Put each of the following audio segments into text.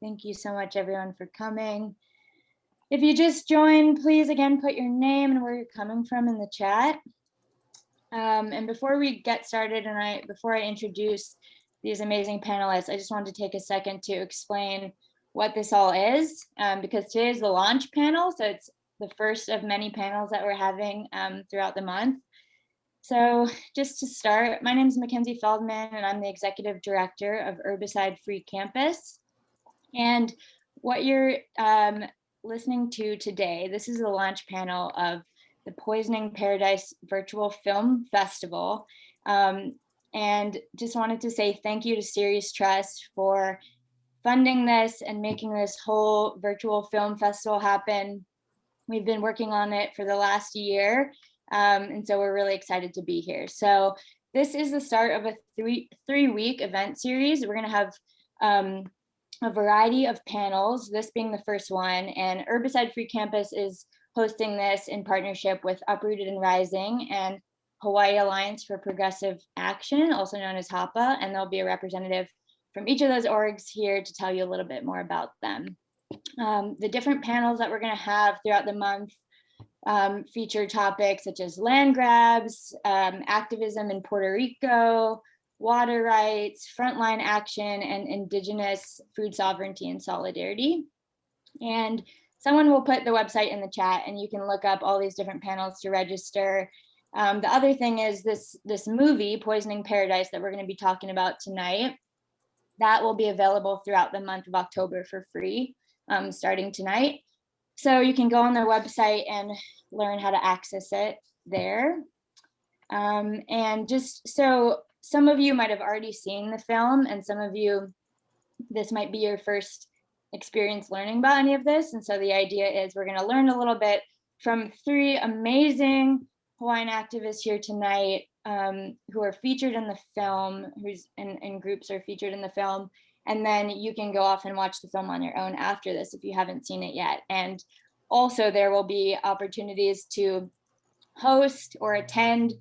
Thank you so much, everyone, for coming. If you just joined, please again put your name and where you're coming from in the chat. And before we get started, and before I introduce these amazing panelists, I just wanted to take a second to explain what this all is, because today is the launch panel, so it's the first of many panels that we're having throughout the month. So just to start, my name is Mackenzie Feldman, and I'm the Executive Director of Herbicide Free Campus. And what you're listening to today, this is the launch panel of the Poisoning Paradise Virtual Film Festival. And just wanted to say thank you to Ceres Trust for funding this and making this whole virtual film festival happen. We've been working on it for the last year, and so we're really excited to be here. So this is the start of a three-week event series. We're going to have a variety of panels, this being the first one, and Herbicide Free Campus is hosting this in partnership with Uprooted and Rising and Hawaii Alliance for Progressive Action, also known as HAPA, and there'll be a representative from each of those orgs here to tell you a little bit more about them. The different panels that we're going to have throughout the month feature topics such as land grabs, activism in Puerto Rico, water rights, frontline action, and Indigenous food sovereignty and solidarity. And someone will put the website in the chat and you can look up all these different panels to register. The other thing is this movie, Poisoning Paradise, that we're going to be talking about tonight, that will be available throughout the month of October for free, starting tonight. So you can go on their website and learn how to access it there. And just so some of you might have already seen the film, and some of you, this might be your first experience learning about any of this. And so the idea is we're going to learn a little bit from three amazing Hawaiian activists here tonight, who are featured in the film, and groups are featured in the film. And then you can go off and watch the film on your own after this if you haven't seen it yet. And also there will be opportunities to host or attend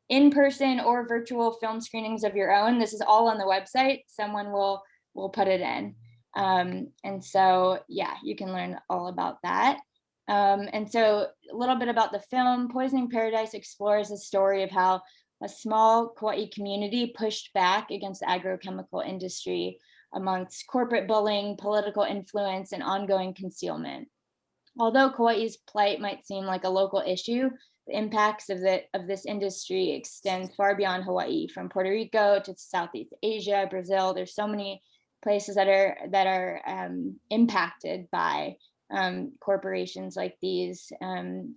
in-person or virtual film screenings of your own. This is all on the website. Someone will put it in. And so, yeah, you can learn all about that. And so a little bit about the film. Poisoning Paradise explores the story of how a small Kauai community pushed back against the agrochemical industry amongst corporate bullying, political influence, and ongoing concealment. Although Kauai's plight might seem like a local issue, the impacts of this industry extend far beyond Hawaii, from Puerto Rico to Southeast Asia, Brazil. There's so many places that are impacted by corporations like these, and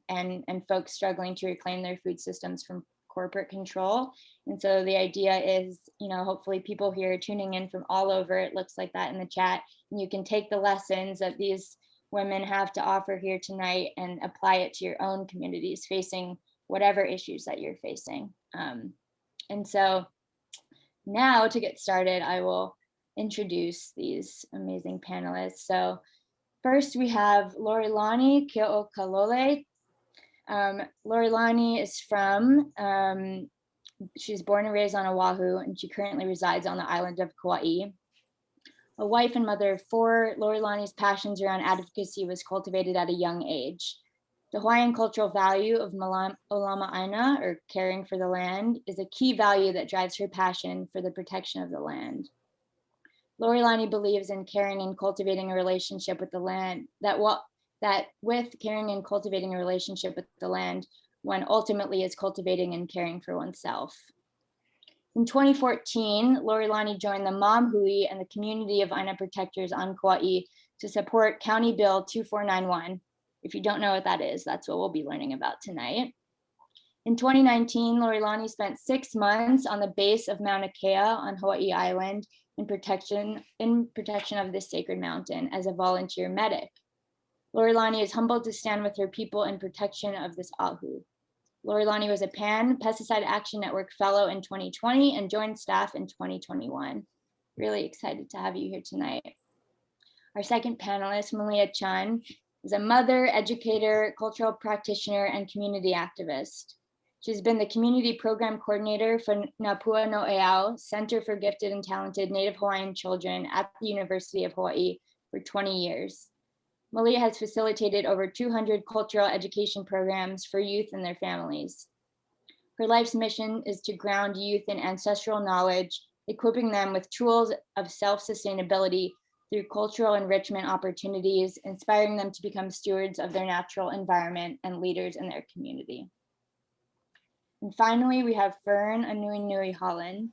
folks struggling to reclaim their food systems from corporate control. And so the idea is, hopefully people here are tuning in from all over. It looks like that in the chat, and you can take the lessons that these women have to offer here tonight and apply it to your own communities facing whatever issues that you're facing. And so now to get started, I will introduce these amazing panelists. So first we have Lorilani Keokalole. Lorilani is from, she's born and raised on Oahu, and she currently resides on the island of Kauai. A wife and mother of four, Lorilani's passions around advocacy was cultivated at a young age. The Hawaiian cultural value of Olama Aina, or caring for the land, is a key value that drives her passion for the protection of the land. Lorilani believes in caring and cultivating a relationship with the land, that with caring and cultivating a relationship with the land, one ultimately is cultivating and caring for oneself. In 2014, Lorilani joined the Mom Hui and the community of Aina protectors on Kauai to support County Bill 2491. If you don't know what that is, that's what we'll be learning about tonight. In 2019, Lorilani spent 6 months on the base of Mauna Kea on Hawaii Island in protection of this sacred mountain as a volunteer medic. Lorilani is humbled to stand with her people in protection of this ahu. Lorilani was a PAN, Pesticide Action Network Fellow in 2020 and joined staff in 2021. Really excited to have you here tonight. Our second panelist, Malia Chun, is a mother, educator, cultural practitioner, and community activist. She's been the community program coordinator for Napua no Eao, Center for Gifted and Talented Native Hawaiian Children at the University of Hawaii for 20 years. Malia has facilitated over 200 cultural education programs for youth and their families. Her life's mission is to ground youth in ancestral knowledge, equipping them with tools of self-sustainability through cultural enrichment opportunities, inspiring them to become stewards of their natural environment and leaders in their community. And finally, we have Fern Anuenue Holland.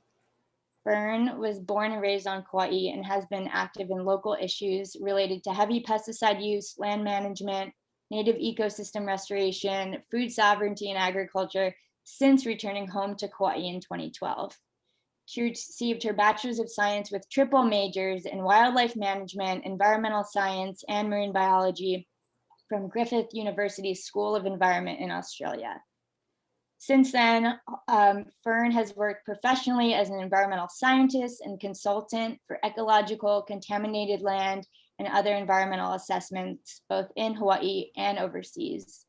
Fern was born and raised on Kauai and has been active in local issues related to heavy pesticide use, land management, native ecosystem restoration, food sovereignty and agriculture since returning home to Kauai in 2012. She received her Bachelor's of Science with triple majors in wildlife management, environmental science, and marine biology from Griffith University School of Environment in Australia. Since then, Fern has worked professionally as an environmental scientist and consultant for ecological, contaminated land, and other environmental assessments, both in Hawaii and overseas.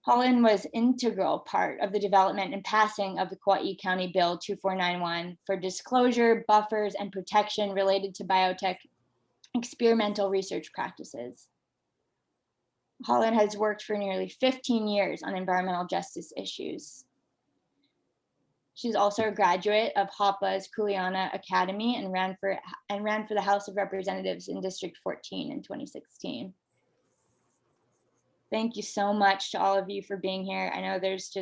Holland was integral part of the development and passing of the Kauai County Bill 2491 for disclosure, buffers, and protection related to biotech experimental research practices. Holland has worked for nearly 15 years on environmental justice issues. She's also a graduate of HAPA's Kuleana Academy and ran for the House of Representatives in District 14 in 2016. Thank you so much to all of you for being here. I know there's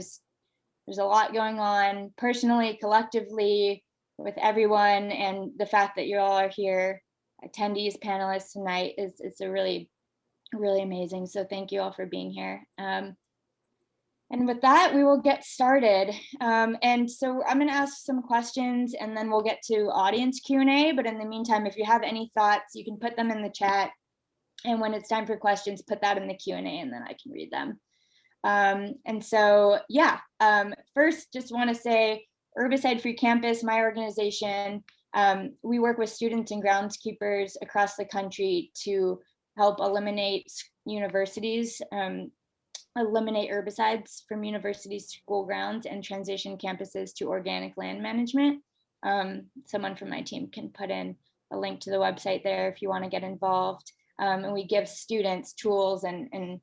a lot going on personally, collectively, with everyone, and the fact that you all are here, attendees, panelists tonight, it's a really amazing. So thank you all for being here. And with that, we will get started. And so I'm going to ask some questions and then we'll get to audience Q&A. But in the meantime, if you have any thoughts, you can put them in the chat. And when it's time for questions, put that in the Q&A and then I can read them. And so, yeah, first, just want to say Herbicide Free Campus, my organization, we work with students and groundskeepers across the country to help eliminate universities, eliminate herbicides from university school grounds and transition campuses to organic land management. Someone from my team can put in a link to the website there if you want to get involved. And we give students tools and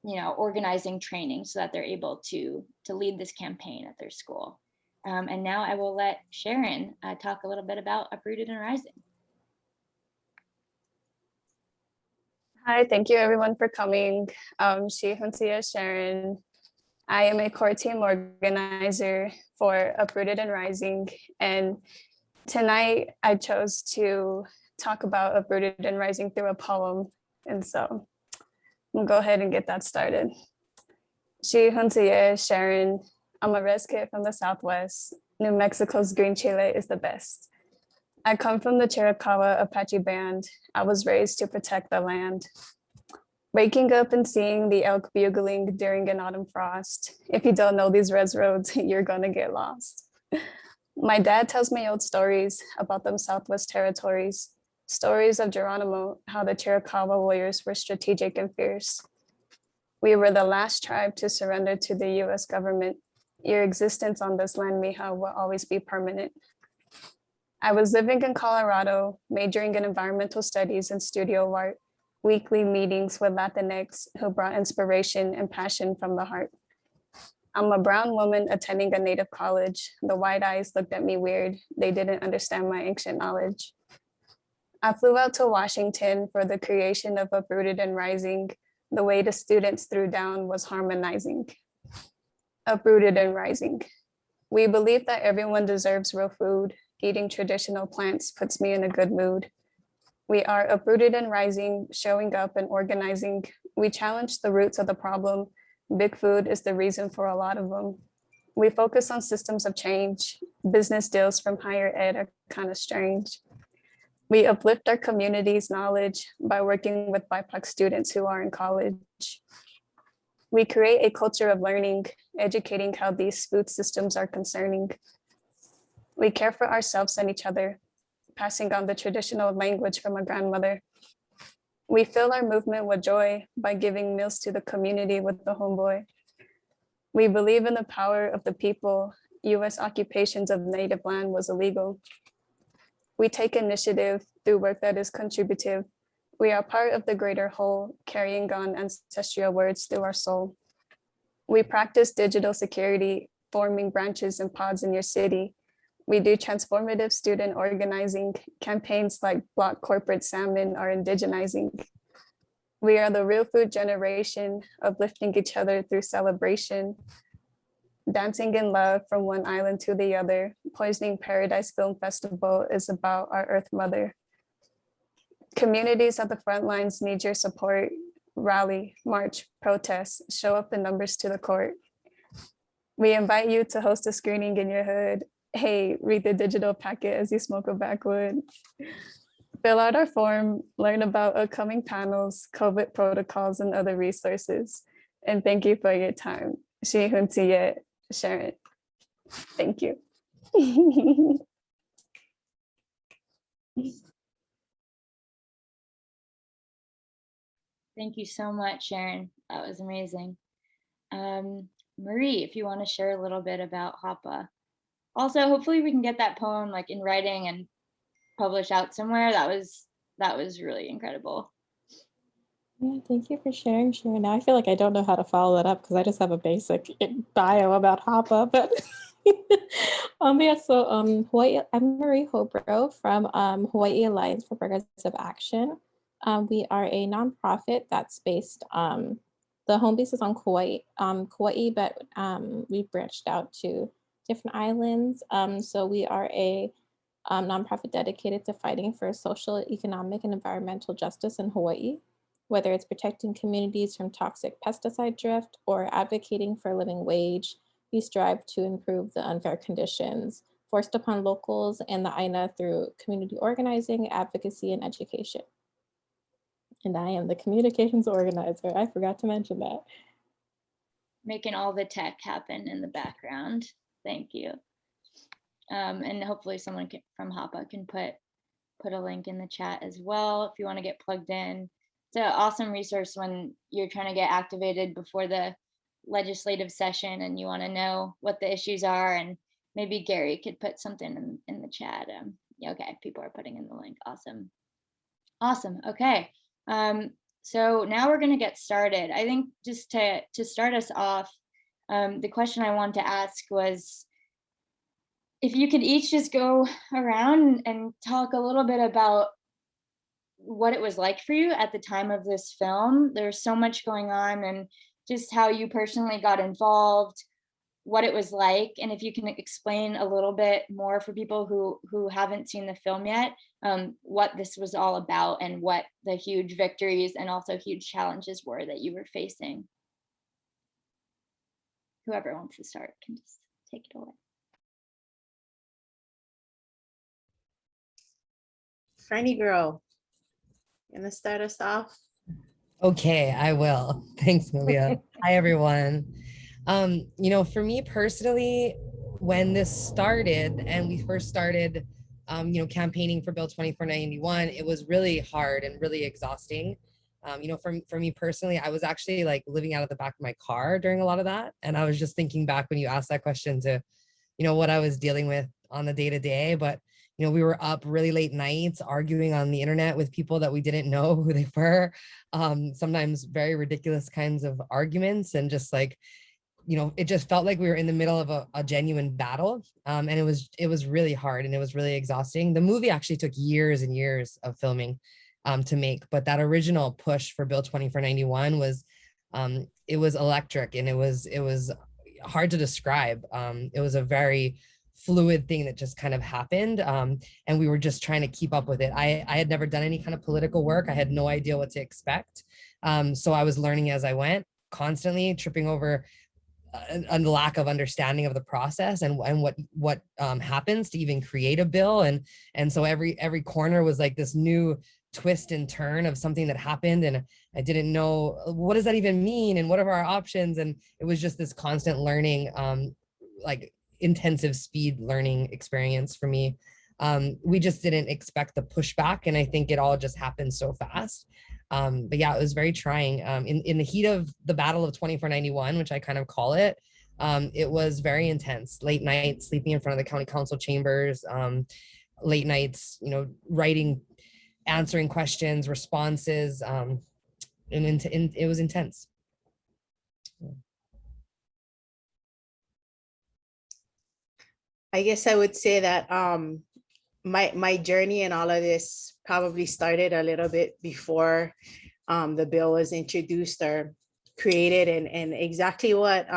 you know, organizing training so that they're able to lead this campaign at their school. And now I will let Sharon talk a little bit about Uprooted and Rising. Hi, thank you everyone for coming. Shihuntia Sharon. I am a core team organizer for Uprooted and Rising. And tonight I chose to talk about Uprooted and Rising through a poem. And so we'll go ahead and get that started. Shihuntia Sharon. I'm a res kid from the Southwest. New Mexico's green chile is the best. I come from the Chiricahua Apache band. I was raised to protect the land. Waking up and seeing the elk bugling during an autumn frost. If you don't know these res roads, you're gonna get lost. My dad tells me old stories about them Southwest territories. Stories of Geronimo, how the Chiricahua warriors were strategic and fierce. We were the last tribe to surrender to the US government. Your existence on this land, Miha, will always be permanent. I was living in Colorado, majoring in environmental studies and studio art, weekly meetings with Latinx who brought inspiration and passion from the heart. I'm a brown woman attending a Native college. The white eyes looked at me weird. They didn't understand my ancient knowledge. I flew out to Washington for the creation of Uprooted and Rising. The way the students threw down was harmonizing. Uprooted and Rising. We believe that everyone deserves real food. Eating traditional plants puts me in a good mood. We are uprooted and rising, showing up and organizing. We challenge the roots of the problem. Big food is the reason for a lot of them. We focus on systems of change. Business deals from higher ed are kind of strange. We uplift our community's knowledge by working with BIPOC students who are in college. We create a culture of learning, educating how these food systems are concerning. We care for ourselves and each other, passing on the traditional language from a grandmother. We fill our movement with joy by giving meals to the community with the homeboy. We believe in the power of the people. US occupations of native land was illegal. We take initiative through work that is contributive. We are part of the greater whole, carrying on ancestral words through our soul. We practice digital security, forming branches and pods in your city. We do transformative student organizing. Campaigns like Block Corporate Salmon are indigenizing. We are the real food generation, uplifting each other through celebration. Dancing in love from one island to the other. Poisoning Paradise Film Festival is about our Earth Mother. Communities at the front lines need your support. Rally, march, protest, show up in numbers to the court. We invite you to host a screening in your hood. Hey, read the digital packet as you smoke a backwood. Fill out our form, learn about upcoming panels, COVID protocols, and other resources. And thank you for your time. Shi Hun Tiye, Sharon. Thank you. Thank you so much, Sharon. That was amazing. Marie, if you want to share a little bit about Hapa. Also, hopefully we can get that poem like in writing and published out somewhere. That was really incredible. Yeah, thank you for sharing, Sharon. Now I feel like I don't know how to follow that up because I just have a basic bio about Hapa, but yeah, so Hawaii, I'm Marie Hobro from Hawaii Alliance for Progressive Action. We are a nonprofit that's based, the home base is on Kauai, but we branched out to different islands. So we are a nonprofit dedicated to fighting for social, economic, and environmental justice in Hawaii, whether it's protecting communities from toxic pesticide drift or advocating for a living wage. We strive to improve the unfair conditions forced upon locals and the Aina through community organizing, advocacy, and education. And I am the communications organizer. I forgot to mention that. Making all the tech happen in the background. Thank you. And hopefully someone from Hapa can put a link in the chat as well if you want to get plugged in. It's an awesome resource when you're trying to get activated before the legislative session and you want to know what the issues are, and maybe Gary could put something in the chat. Yeah, okay, people are putting in the link. Awesome. Okay. So now we're going to get started. I think just to start us off, the question I wanted to ask was if you could each just go around and talk a little bit about what it was like for you at the time of this film. There's so much going on, and just how you personally got involved, what it was like, and if you can explain a little bit more for people who haven't seen the film yet, what this was all about and what the huge victories and also huge challenges were that you were facing. Whoever wants to start can just take it away. Franny girl, you gonna start us off? Okay, I will. Thanks, Malia. Hi, everyone. For me personally, when this started and we first started, campaigning for Bill 2491, it was really hard and really exhausting. For me personally, I was actually like living out of the back of my car during a lot of that. And I was just thinking back when you asked that question to, what I was dealing with on the day to day. But we were up really late nights arguing on the internet with people that we didn't know who they were. Sometimes very ridiculous kinds of arguments, and just like, it just felt like we were in the middle of a genuine battle. And it was really hard and it was really exhausting. The movie actually took years and years of filming to make, but that original push for Bill 2491 was, it was electric, and it was hard to describe. It was a very fluid thing that just kind of happened. And we were just trying to keep up with it. I had never done any kind of political work. I had no idea what to expect. So I was learning as I went, constantly tripping over a lack of understanding of the process and what happens to even create a bill. And so every corner was like this new twist and turn of something that happened, and I didn't know what does that even mean and what are our options. And it was just this constant learning, like intensive speed learning experience for me. We just didn't expect the pushback, and I think it all just happened so fast. But yeah, it was very trying. In the heat of the battle of 2491, which I kind of call it, It was very intense. Late nights, sleeping in front of the county council chambers, late nights, writing, answering questions, responses, and it was intense. I guess I would say that my journey in all of this probably started a little bit before the bill was introduced or created, and exactly what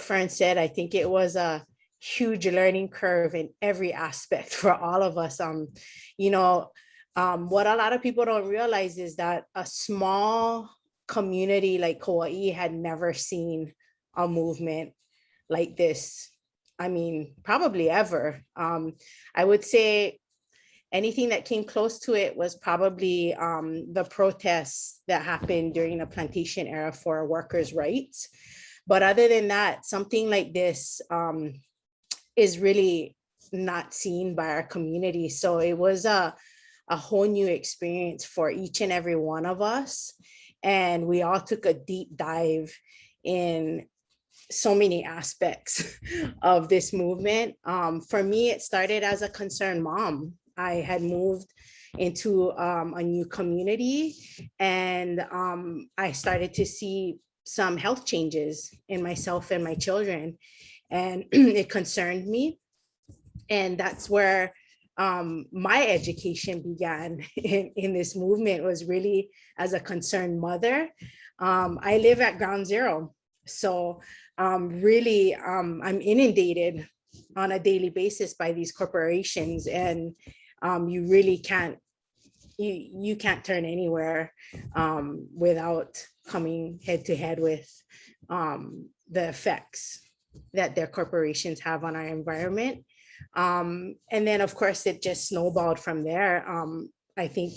Fern said. I think it was a huge learning curve in every aspect for all of us. What a lot of people don't realize is that a small community like Kauai had never seen a movement like this. I mean, probably ever. I would say anything that came close to it was probably the protests that happened during the plantation era for workers' rights. But other than that, something like this is really not seen by our community. So it was a whole new experience for each and every one of us. And we all took a deep dive in so many aspects of this movement. For me, it started as a concerned mom. I had moved into a new community, and I started to see some health changes in myself and my children, and it concerned me. And that's where my education began in this movement, was really as a concerned mother. I live at ground zero. So really, I'm inundated on a daily basis by these corporations, and you really can't, you can't turn anywhere without coming head to head with the effects that their corporations have on our environment. And then of course it just snowballed from there. I think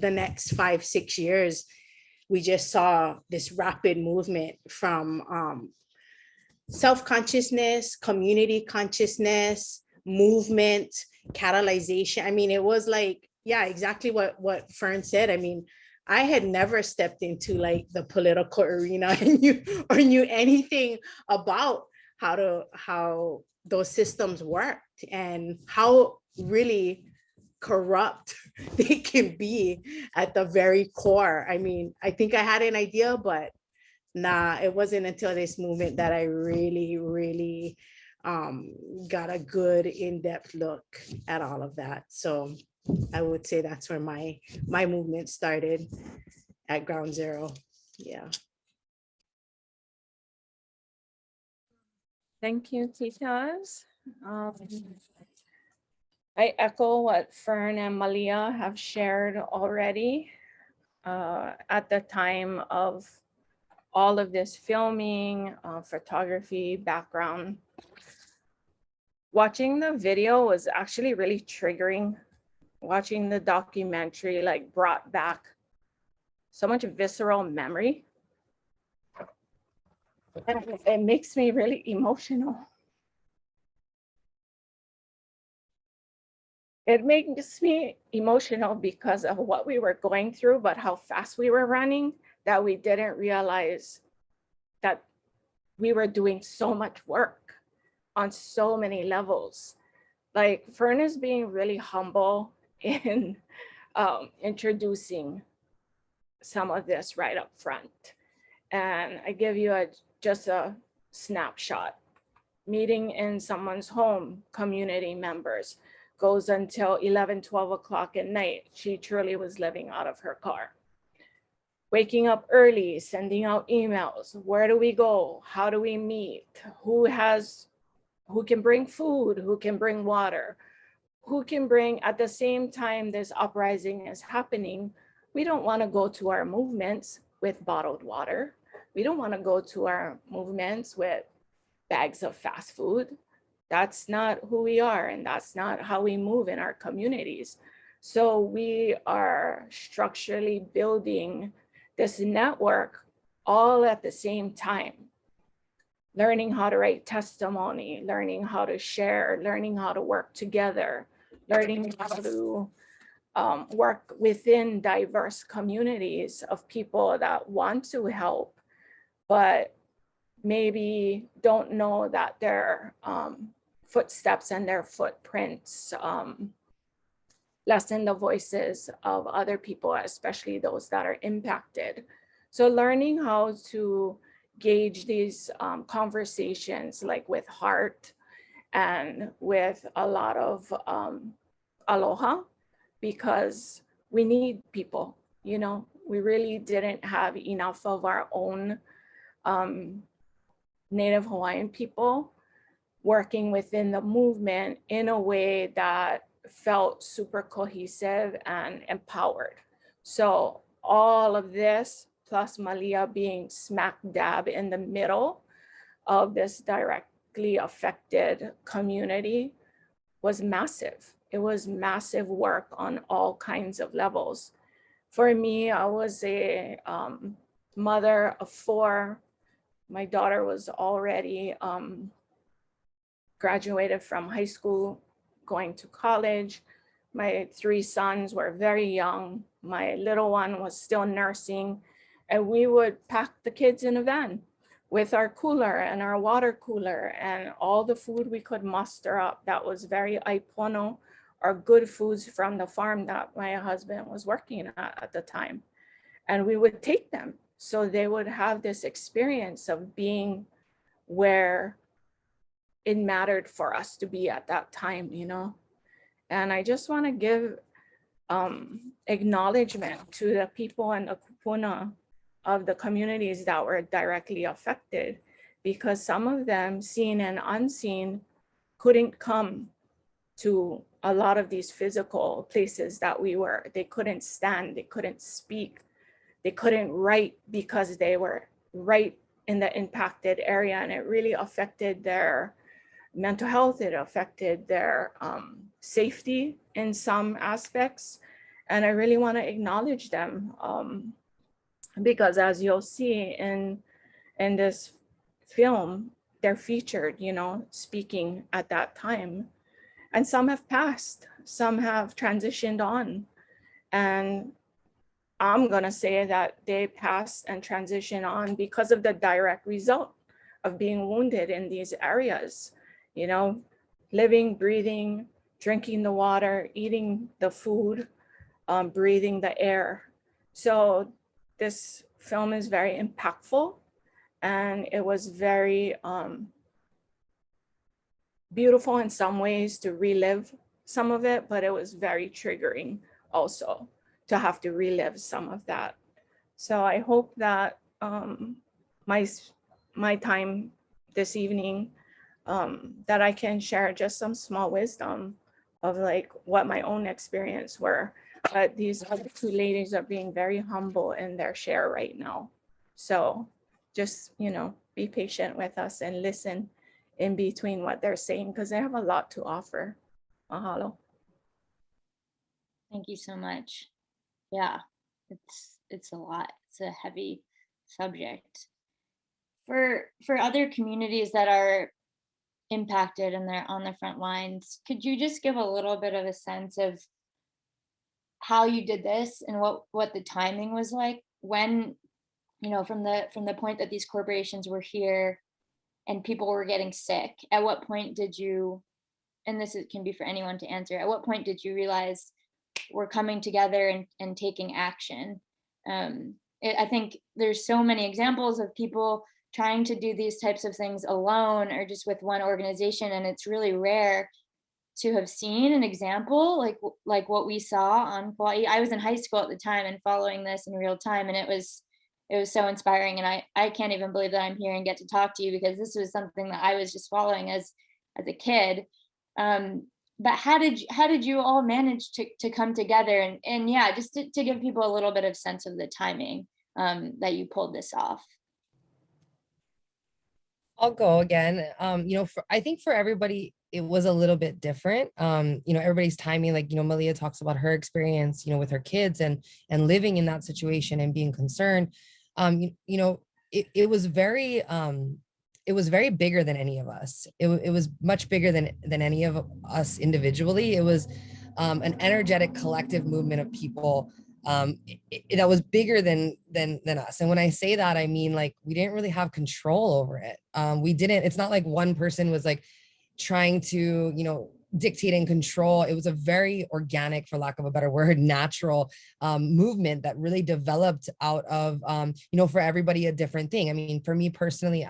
the next 5-6 years, we just saw this rapid movement from self-consciousness, community consciousness, movement, catalyzation. I mean, it was like, yeah, exactly what Fern said. I mean, I had never stepped into like the political arena and knew anything about how those systems worked and how really corrupt they can be at the very core. I mean, I think I had an idea, but nah, it wasn't until this movement that I really got a good in-depth look at all of that. So I would say that's where my movement started, at ground zero. Yeah. Thank you, Titas. I echo what Fern and Malia have shared already. At the time of all of this filming, photography, background, watching the video was actually really triggering. Watching the documentary like brought back so much visceral memory. And it makes me really emotional. It makes me emotional because of what we were going through, but how fast we were running, that we didn't realize that we were doing so much work on so many levels. Like Fern is being really humble in introducing some of this right up front. And I give you just a snapshot. Meeting in someone's home, community members, goes until 11, 12 o'clock at night. She truly was living out of her car. Waking up early, sending out emails. Where do we go? How do we meet? Who can bring food? Who can bring water? Who can bring, at the same time this uprising is happening, we don't want to go to our movements with bottled water. We don't want to go to our movements with bags of fast food. That's not who we are, and that's not how we move in our communities. So we are structurally building this network all at the same time. Learning how to write testimony, learning how to share, learning how to work together, learning how to work within diverse communities of people that want to help, but maybe don't know that their footsteps and their footprints lessen the voices of other people, especially those that are impacted. So learning how to gauge these conversations, like with heart and with a lot of aloha, because we need people, you know, we really didn't have enough of our own Native Hawaiian people working within the movement in a way that felt super cohesive and empowered. So all of this, plus Malia being smack dab in the middle of this directly affected community, was massive. It was massive work on all kinds of levels. For me, I was a mother of 4. My daughter was already graduated from high school, going to college. My 3 sons were very young. My little one was still nursing, and we would pack the kids in a van with our cooler and our water cooler and all the food we could muster up that was very aipono, or good foods from the farm that my husband was working at the time. And we would take them so they would have this experience of being where it mattered for us to be at that time, you know? And I just want to give acknowledgement to the people and the kupuna of the communities that were directly affected, because some of them, seen and unseen, couldn't come to a lot of these physical places that we were. They couldn't stand, they couldn't speak, they couldn't write because they were right in the impacted area, and it really affected their mental health. It affected their safety in some aspects. And I really want to acknowledge them because, as you'll see in this film, they're featured, you know, speaking at that time. And some have passed, some have transitioned on. And I'm gonna say that they passed and transitioned on because of the direct result of being wounded in these areas, you know, living, breathing, drinking the water, eating the food, breathing the air. So this film is very impactful, and it was very beautiful in some ways to relive some of it, but it was very triggering also to have to relive some of that. So I hope that my time this evening, that I can share just some small wisdom of like what my own experience were. But these other 2 ladies are being very humble in their share right now. So just, you know, be patient with us and listen in between what they're saying, because they have a lot to offer. Mahalo. Thank you so much. Yeah, it's a lot. It's a heavy subject. For other communities that are impacted and they're on the front lines, could you just give a little bit of a sense of how you did this and what the timing was like, when, you know, from the point that these corporations were here and people were getting sick? At what point did you, and can be for anyone to answer, at what point did you realize we're coming together and taking action? I think there's so many examples of people trying to do these types of things alone or just with one organization, and it's really rare to have seen an example like what we saw on Kauai. I was in high school at the time and following this in real time, and it was so inspiring. And I can't even believe that I'm here and get to talk to you, because this was something that I was just following as a kid. But how did you all manage to come together and yeah, just to give people a little bit of sense of the timing that you pulled this off? I'll go again. You know, I think for everybody, it was a little bit different. You know, everybody's timing, like, you know, Malia talks about her experience, you know, with her kids and living in that situation and being concerned. You know, it was very bigger than any of us. It was much bigger than any of us individually. It was an energetic collective movement of people that was bigger than us. And when I say that, I mean, like, we didn't really have control over it. We didn't, it's not like one person was like trying to, you know, dictate and control. It was a very organic, for lack of a better word, natural movement that really developed out of, you know, for everybody a different thing. I mean, for me personally,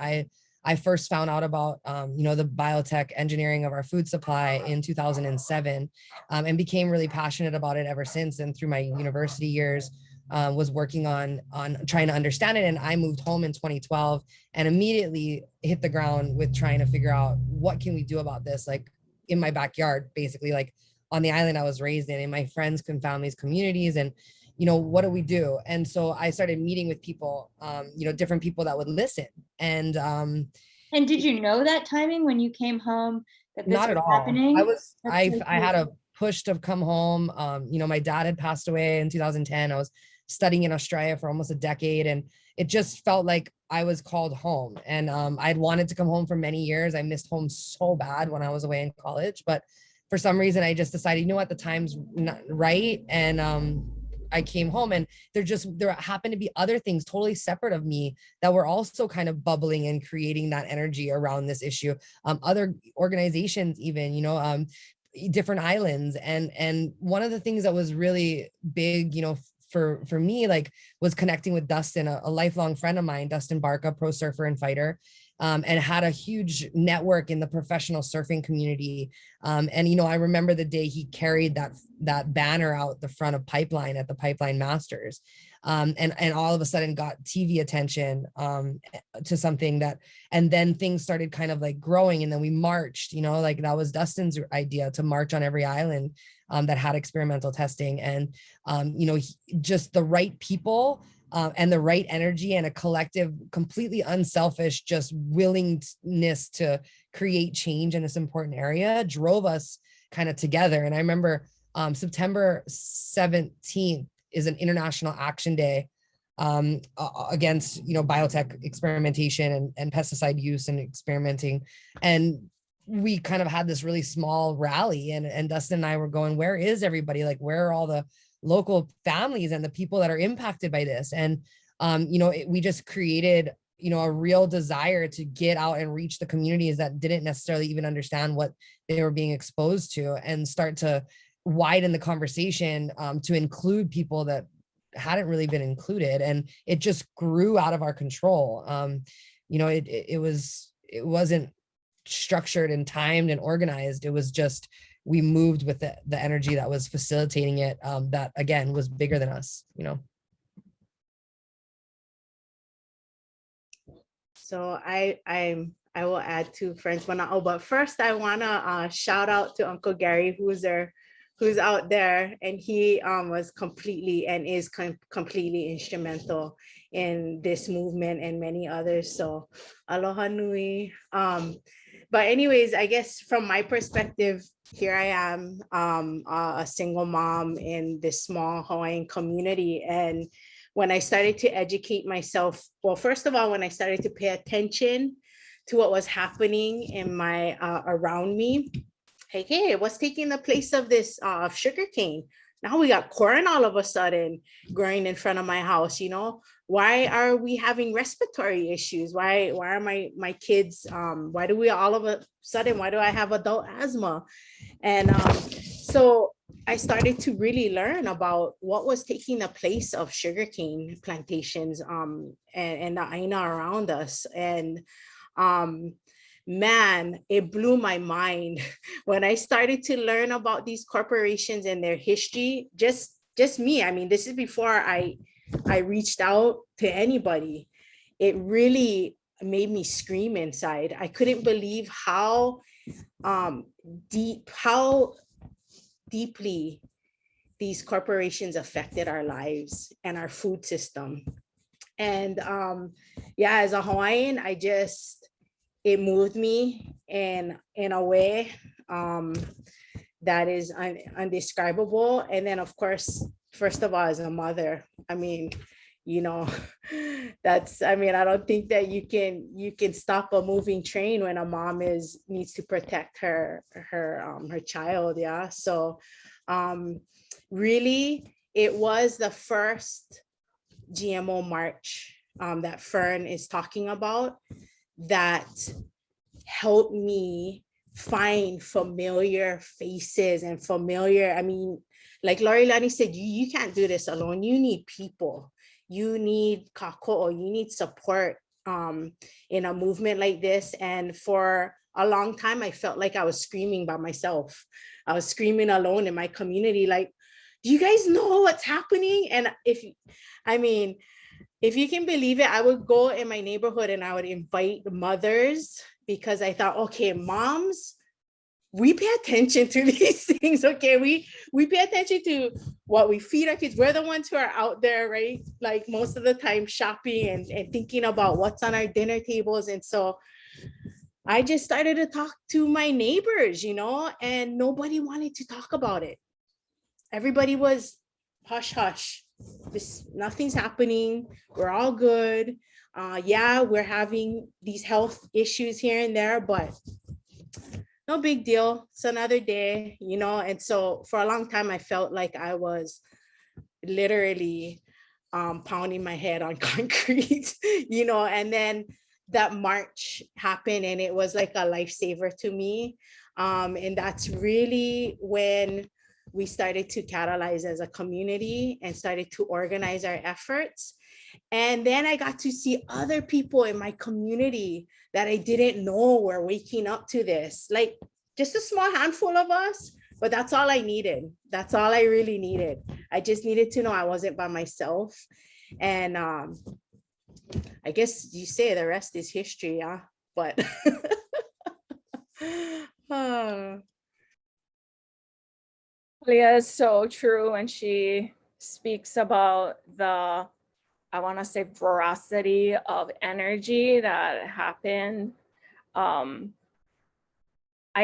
I first found out about, you know, the biotech engineering of our food supply in 2007, and became really passionate about it ever since. And through my university years, was working on trying to understand it. And I moved home in 2012 and immediately hit the ground with trying to figure out what can we do about this, like in my backyard, basically, like on the island I was raised in my friends and family's communities. And you know, what do we do? And so I started meeting with people, you know, different people that would listen. And did you know that timing when you came home that this not was at all. happening? I had a push to come home. You know, my dad had passed away in 2010. I was studying in Australia for almost a decade, and it just felt like I was called home. And I'd wanted to come home for many years. I missed home so bad when I was away in college, but for some reason I just decided, you know what, the time's not right. And I came home, and there happened to be other things totally separate of me that were also kind of bubbling and creating that energy around this issue. Other organizations, even, you know, different islands. And one of the things that was really big, you know, for me, like, was connecting with Dustin, a lifelong friend of mine, Dustin Barca, pro surfer and fighter. And had a huge network in the professional surfing community. And, you know, I remember the day he carried that banner out the front of Pipeline at the Pipeline Masters, and all of a sudden got TV attention, to something that, and then things started kind of like growing. And then we marched, you know, like that was Dustin's idea, to march on every island that had experimental testing. And, you know, just the right people, and the right energy, and a collective, completely unselfish, just willingness to create change in this important area drove us kind of together. And I remember September 17th is an International Action Day against, you know, biotech experimentation and pesticide use and experimenting. And we kind of had this really small rally, and Dustin and I were going, where is everybody? Like, where are all the local families and the people that are impacted by this? And you know, we just created, you know, a real desire to get out and reach the communities that didn't necessarily even understand what they were being exposed to, and start to widen the conversation, to include people that hadn't really been included. And it just grew out of our control. You know, it wasn't structured and timed and organized. It was just, we moved with the energy that was facilitating it, that again was bigger than us, you know. So I will add 2 friends, but first I wanna shout out to Uncle Gary, who's out there, and he was completely and is completely instrumental in this movement and many others. So aloha nui. But anyways, I guess from my perspective, here I am, a single mom in this small Hawaiian community. And when I started to educate myself, well, first of all, when I started to pay attention to what was happening in my around me, hey, what's taking the place of this sugarcane? Now we got corn all of a sudden growing in front of my house, you know? Why are we having respiratory issues? Why are my kids, why do we all of a sudden, why do I have adult asthma? And so I started to really learn about what was taking the place of sugarcane plantations and the aina around us. And man, it blew my mind when I started to learn about these corporations and their history. Just me. I mean, this is before I reached out to anybody. It really made me scream inside. I couldn't believe how deeply these corporations affected our lives and our food system. And yeah, as a Hawaiian, it moved me in a way that is undescribable. And then, of course, first of all, as a mother, I mean, you know, I don't think that you can stop a moving train when a mom needs to protect her child. Yeah. So really, it was the first GMO March that Fern is talking about that helped me find familiar faces and familiar, I mean, like Lori Lani said, you can't do this alone. You need people. You need kako, or you need support in a movement like this. And for a long time, I felt like I was screaming by myself. I was screaming alone in my community, like, do you guys know what's happening? And if you can believe it, I would go in my neighborhood and I would invite mothers, because I thought, okay, moms, we pay attention to these things. Okay, we pay attention to what we feed our kids. We're the ones who are out there, right? Like most of the time shopping and thinking about what's on our dinner tables. And so I just started to talk to my neighbors, and nobody wanted to talk about it. Everybody was hush hush. Nothing's happening. We're all good. Yeah, we're having these health issues here and there, but no big deal. It's another day, And so for a long time, I felt like I was literally pounding my head on concrete, and then that march happened and it was like a lifesaver to me. And that's really when we started to catalyze as a community and started to organize our efforts. And then I got to see other people in my community that I didn't know were waking up to this, like just a small handful of us, but that's all I needed. That's all I really needed. I just needed to know I wasn't by myself. And I guess you say the rest is history, yeah, but Leah is so true when she speaks about the, I want to say, veracity of energy that happened. I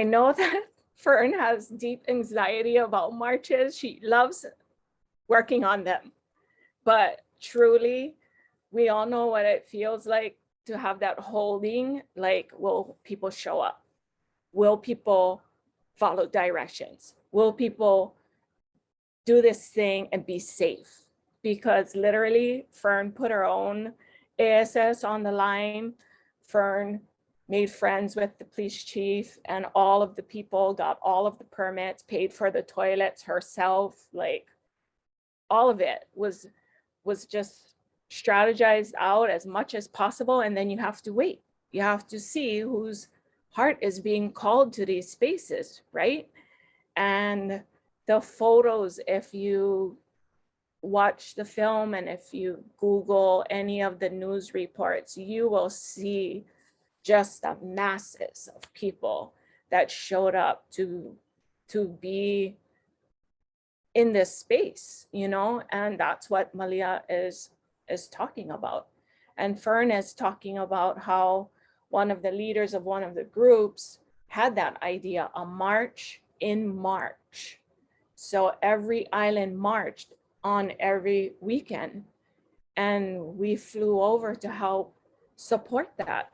know that Fern has deep anxiety about marches. She loves working on them, but truly, we all know what it feels like to have that holding, like, will people show up? Will people follow directions? Will people do this thing and be safe? Because literally, Fern put her own ASS on the line. Fern made friends with the police chief, and all of the people got all of the permits, paid for the toilets herself. Like, all of it was just strategized out as much as possible. And then you have to wait. You have to see whose heart is being called to these spaces, right? And the photos, if you watch the film and if you Google any of the news reports, you will see just the masses of people that showed up to be in this space, and that's what Malia is talking about. And Fern is talking about how one of the leaders of one of the groups had that idea, a march in March. So every island marched on every weekend, and we flew over to help support that.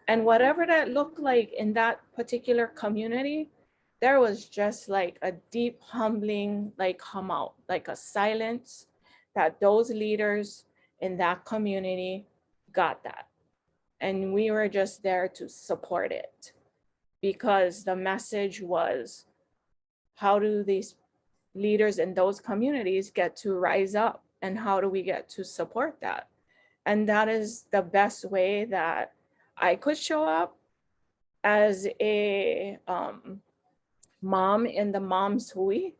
And whatever that looked like in that particular community, there was just like a deep humbling, like hum out, like a silence that those leaders in that community got that. And we were just there to support it, because the message was, how do these leaders in those communities get to rise up, and how do we get to support that? And that is the best way that I could show up as a mom in the Mom's Hui,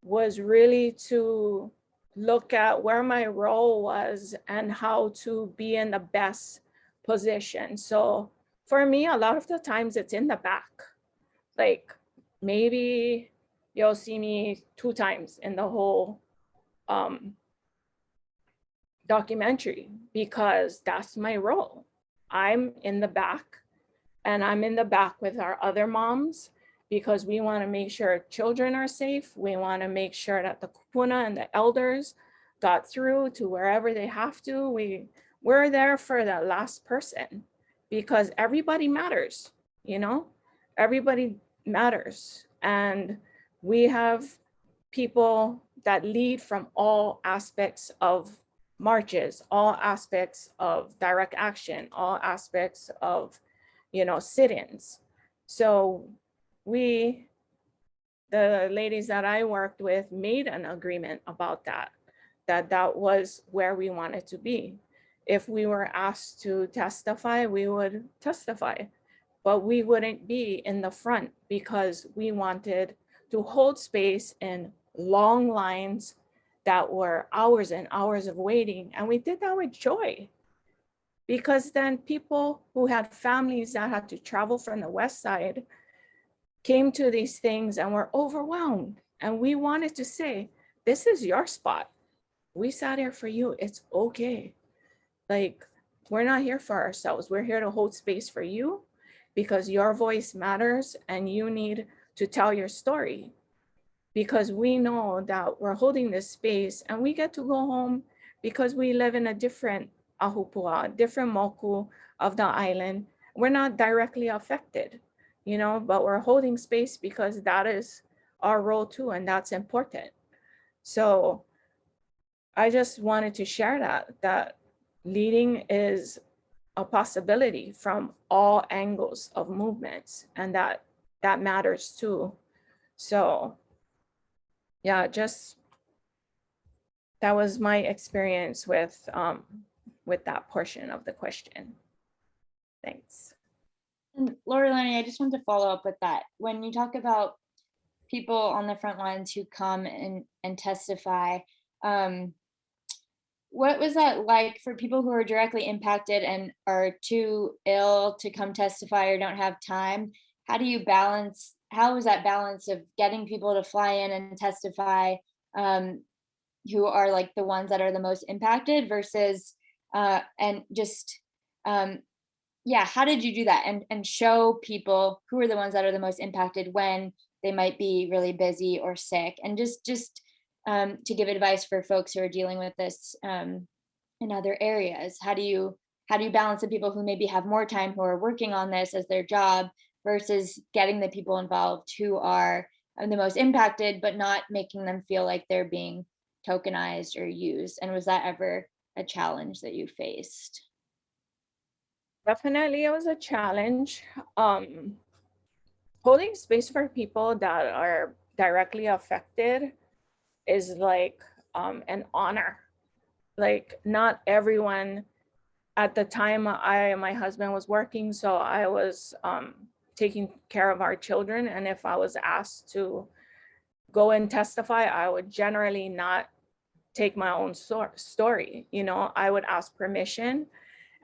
was really to look at where my role was and how to be in the best position. So for me, a lot of the times it's in the back. Like, maybe you'll see me 2 times in the whole documentary, because that's my role. I'm in the back, and I'm in the back with our other moms, because we want to make sure children are safe. We want to make sure that the kupuna and the elders got through to wherever they have to. We're there for the last person, because everybody matters, everybody matters. And we have people that lead from all aspects of marches, all aspects of direct action, all aspects of, sit-ins. So we, the ladies that I worked with, made an agreement about that was where we wanted to be. If we were asked to testify, we would testify, but we wouldn't be in the front because we wanted to hold space in long lines that were hours and hours of waiting. And we did that with joy, because then people who had families that had to travel from the West Side came to these things and were overwhelmed. And we wanted to say, this is your spot. We sat here for you. It's okay. Like, we're not here for ourselves. We're here to hold space for you because your voice matters and you need to tell your story. Because we know that we're holding this space and we get to go home because we live in a different ahupua, different moku of the island. We're not directly affected, but we're holding space because that is our role too, and that's important. So I just wanted to share that leading is a possibility from all angles of movements, and that matters too. So yeah, just that was my experience with that portion of the question. Thanks. And Laura Lenny, I just want to follow up with that. When you talk about people on the front lines who come and testify, what was that like for people who are directly impacted and are too ill to come testify or don't have time? How is that balance of getting people to fly in and testify, who are like the ones that are the most impacted versus, and just, how did you do that and show people who are the ones that are the most impacted when they might be really busy or sick? And just to give advice for folks who are dealing with this in other areas, how do you balance the people who maybe have more time, who are working on this as their job, versus getting the people involved who are the most impacted, but not making them feel like they're being tokenized or used? And was that ever a challenge that you faced? Definitely, it was a challenge. Holding space for people that are directly affected is like an honor. Like, not everyone, at the time my husband was working, so I was taking care of our children. And if I was asked to go and testify, I would generally not take my own story. I would ask permission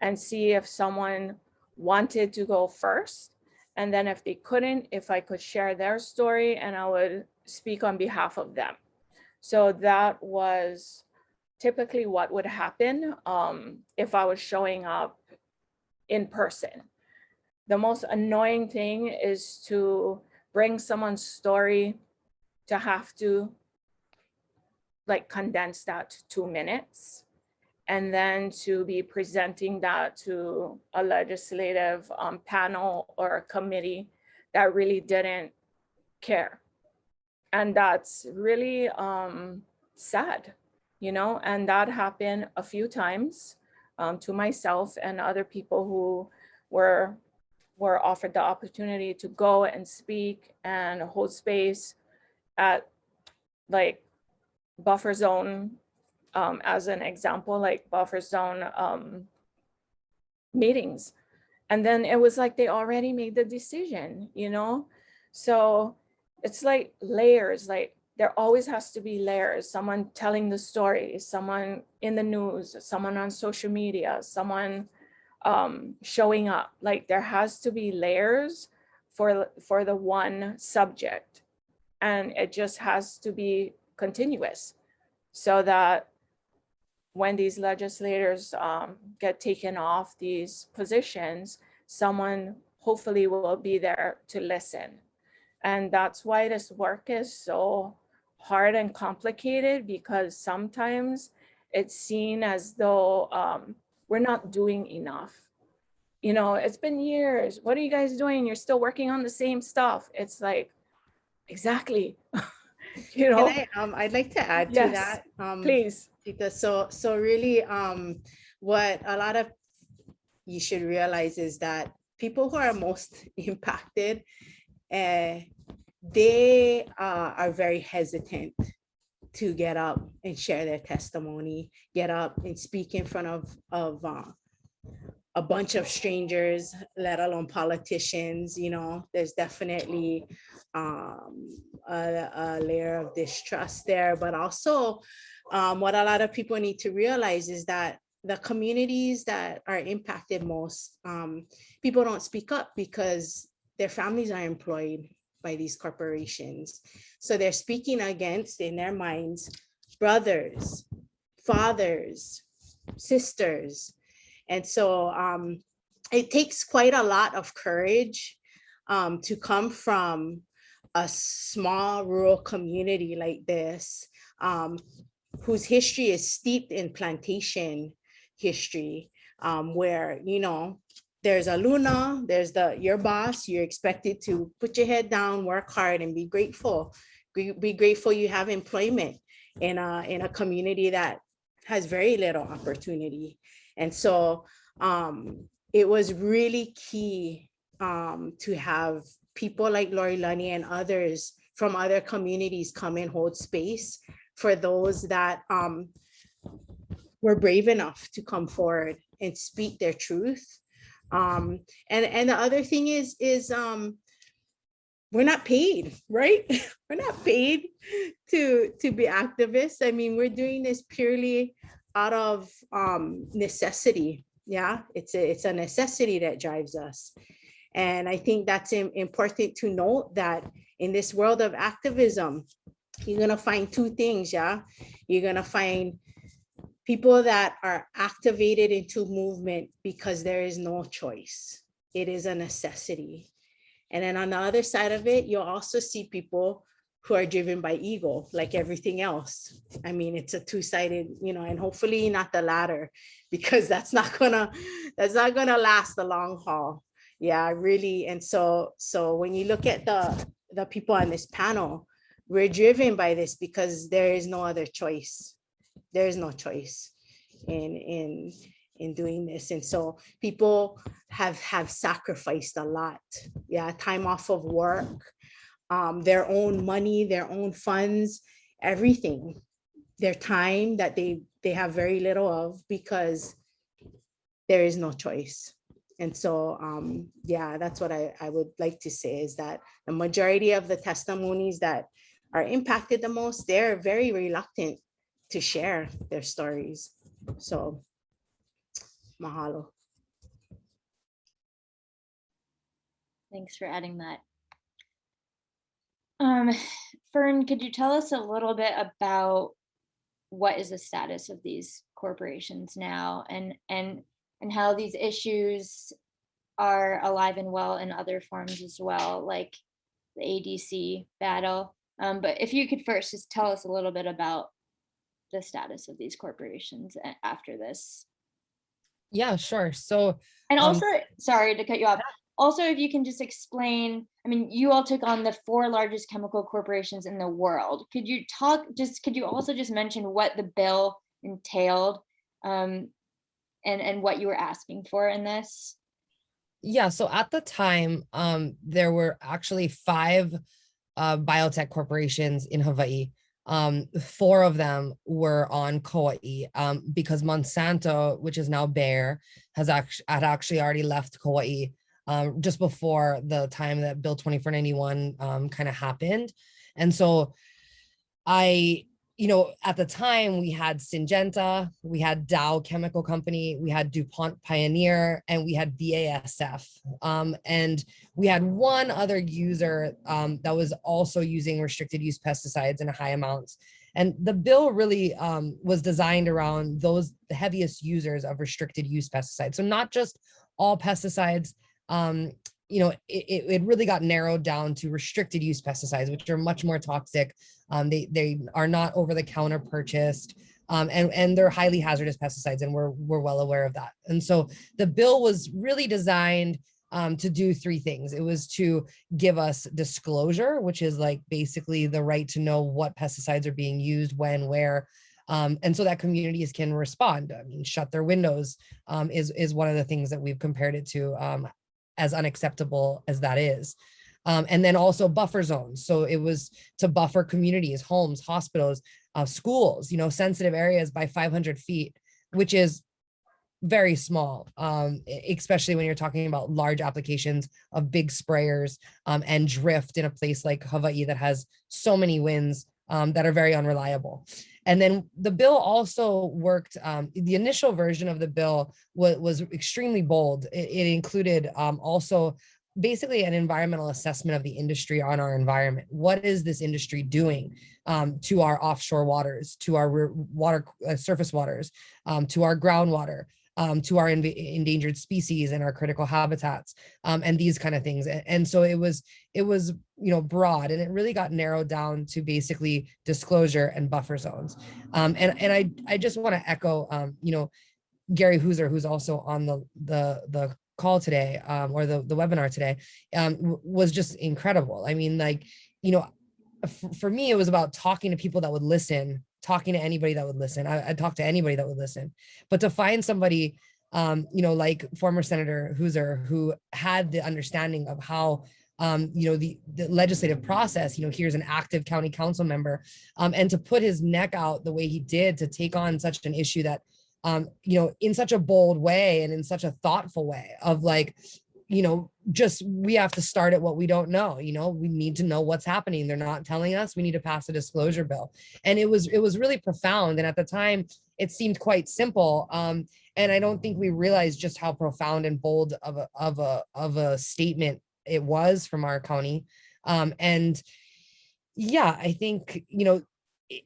and see if someone wanted to go first. And then if they couldn't, if I could share their story, and I would speak on behalf of them. So that was typically what would happen if I was showing up in person. The most annoying thing is to bring someone's story, to have to like condense that to 2 minutes, and then to be presenting that to a legislative panel or a committee that really didn't care. And that's really sad, and that happened a few times to myself and other people who were offered the opportunity to go and speak and hold space at like buffer zone, as an example, like buffer zone meetings. And then it was like they already made the decision, So it's like layers, like there always has to be layers. Someone telling the story, someone in the news, someone on social media, someone showing up. Like there has to be layers for the one subject, and it just has to be continuous, so that when these legislators get taken off these positions, someone hopefully will be there to listen. And that's why this work is so hard and complicated, because sometimes it's seen as though we're not doing enough. It's been years. What are you guys doing? You're still working on the same stuff. It's like, exactly. You know, I'd like to add to Yes, that. please. Tita. So really, what a lot of you should realize is that people who are most impacted, they are very hesitant to get up and share their testimony, get up and speak in front of a bunch of strangers, let alone politicians. You know, there's definitely a layer of distrust there, but also what a lot of people need to realize is that the communities that are impacted most, people don't speak up because their families are employed by these corporations. So they're speaking against, in their minds, brothers, fathers, sisters. And so it takes quite a lot of courage to come from a small rural community like this, whose history is steeped in plantation history, where, you know, there's a Luna, there's your boss, you're expected to put your head down, work hard, and be grateful. Be grateful you have employment in a community that has very little opportunity. And so it was really key to have people like Lori Lunny and others from other communities come and hold space for those that were brave enough to come forward and speak their truth. And the other thing is we're not paid, right? We're not paid to be activists. I mean, we're doing this purely out of necessity. Yeah, it's a necessity that drives us. And I think that's important to note, that in this world of activism, you're gonna find two things. Yeah, you're gonna find people that are activated into movement because there is no choice. It is a necessity. And then on the other side of it, you'll also see people who are driven by ego, like everything else. I mean, it's a two-sided, you know, and hopefully not the latter, because that's not gonna last the long haul. Yeah, really. And so when you look at the people on this panel, we're driven by this because there is no other choice. There is no choice in doing this. And so people have sacrificed a lot. Yeah, time off of work, their own money, their own funds, everything, their time that they have very little of, because there is no choice. And so, yeah, that's what I would like to say, is that the majority of the testimonies that are impacted the most, they're very reluctant to share their stories. So, mahalo. Thanks for adding that. Fern, could you tell us a little bit about what is the status of these corporations now, and how these issues are alive and well in other forms as well, like the ADC battle? But if you could first just tell us a little bit about the status of these corporations after this. Yeah, sure. So, and also, sorry to cut you off. Also, if you can just explain, I mean, you all took on the 4 largest chemical corporations in the world. Could you also just mention what the bill entailed, and what you were asking for in this? Yeah, so at the time, there were actually 5 biotech corporations in Hawaii. 4 of them were on Kauai, because Monsanto, which is now Bayer, had actually already left Kauai just before the time that Bill 2491 kind of happened. And so at the time, we had Syngenta, we had Dow Chemical Company, we had DuPont Pioneer, and we had BASF. And we had one other user that was also using restricted use pesticides in high amounts. And the bill really was designed around the heaviest users of restricted use pesticides. So not just all pesticides, it really got narrowed down to restricted use pesticides, which are much more toxic. They are not over the counter purchased, and they're highly hazardous pesticides, and we're well aware of that. And so the bill was really designed to do three things. It was to give us disclosure, which is like basically the right to know what pesticides are being used, when, where, and so that communities can respond. I mean, shut their windows is one of the things that we've compared it to, as unacceptable as that is. And then also buffer zones. So it was to buffer communities, homes, hospitals, schools, sensitive areas by 500 feet, which is very small, especially when you're talking about large applications of big sprayers and drift in a place like Hawaii that has so many winds that are very unreliable. And then the bill also worked, the initial version of the bill was extremely bold. It included also basically an environmental assessment of the industry on our environment. What is this industry doing to our offshore waters, to our water, surface waters, to our groundwater, to our endangered species and our critical habitats, and these kind of things. And so it was broad, and it really got narrowed down to basically disclosure and buffer zones. And I just want to echo, Gary Hooser, who's also on the call today, or the webinar today, was just incredible. I mean, for me, it was about talking to people that would listen, talking to anybody that would listen. I'd talk to anybody that would listen, but to find somebody, like former Senator Hooser, who had the understanding of how, the legislative process, here's an active county council member, and to put his neck out the way he did to take on such an issue that, in such a bold way and in such a thoughtful way of just, we have to start at what we don't know. We need to know what's happening. They're not telling us. We need to pass a disclosure bill. And it was really profound. And at the time, it seemed quite simple. And I don't think we realized just how profound and bold of a statement it was from our county. And yeah, I think,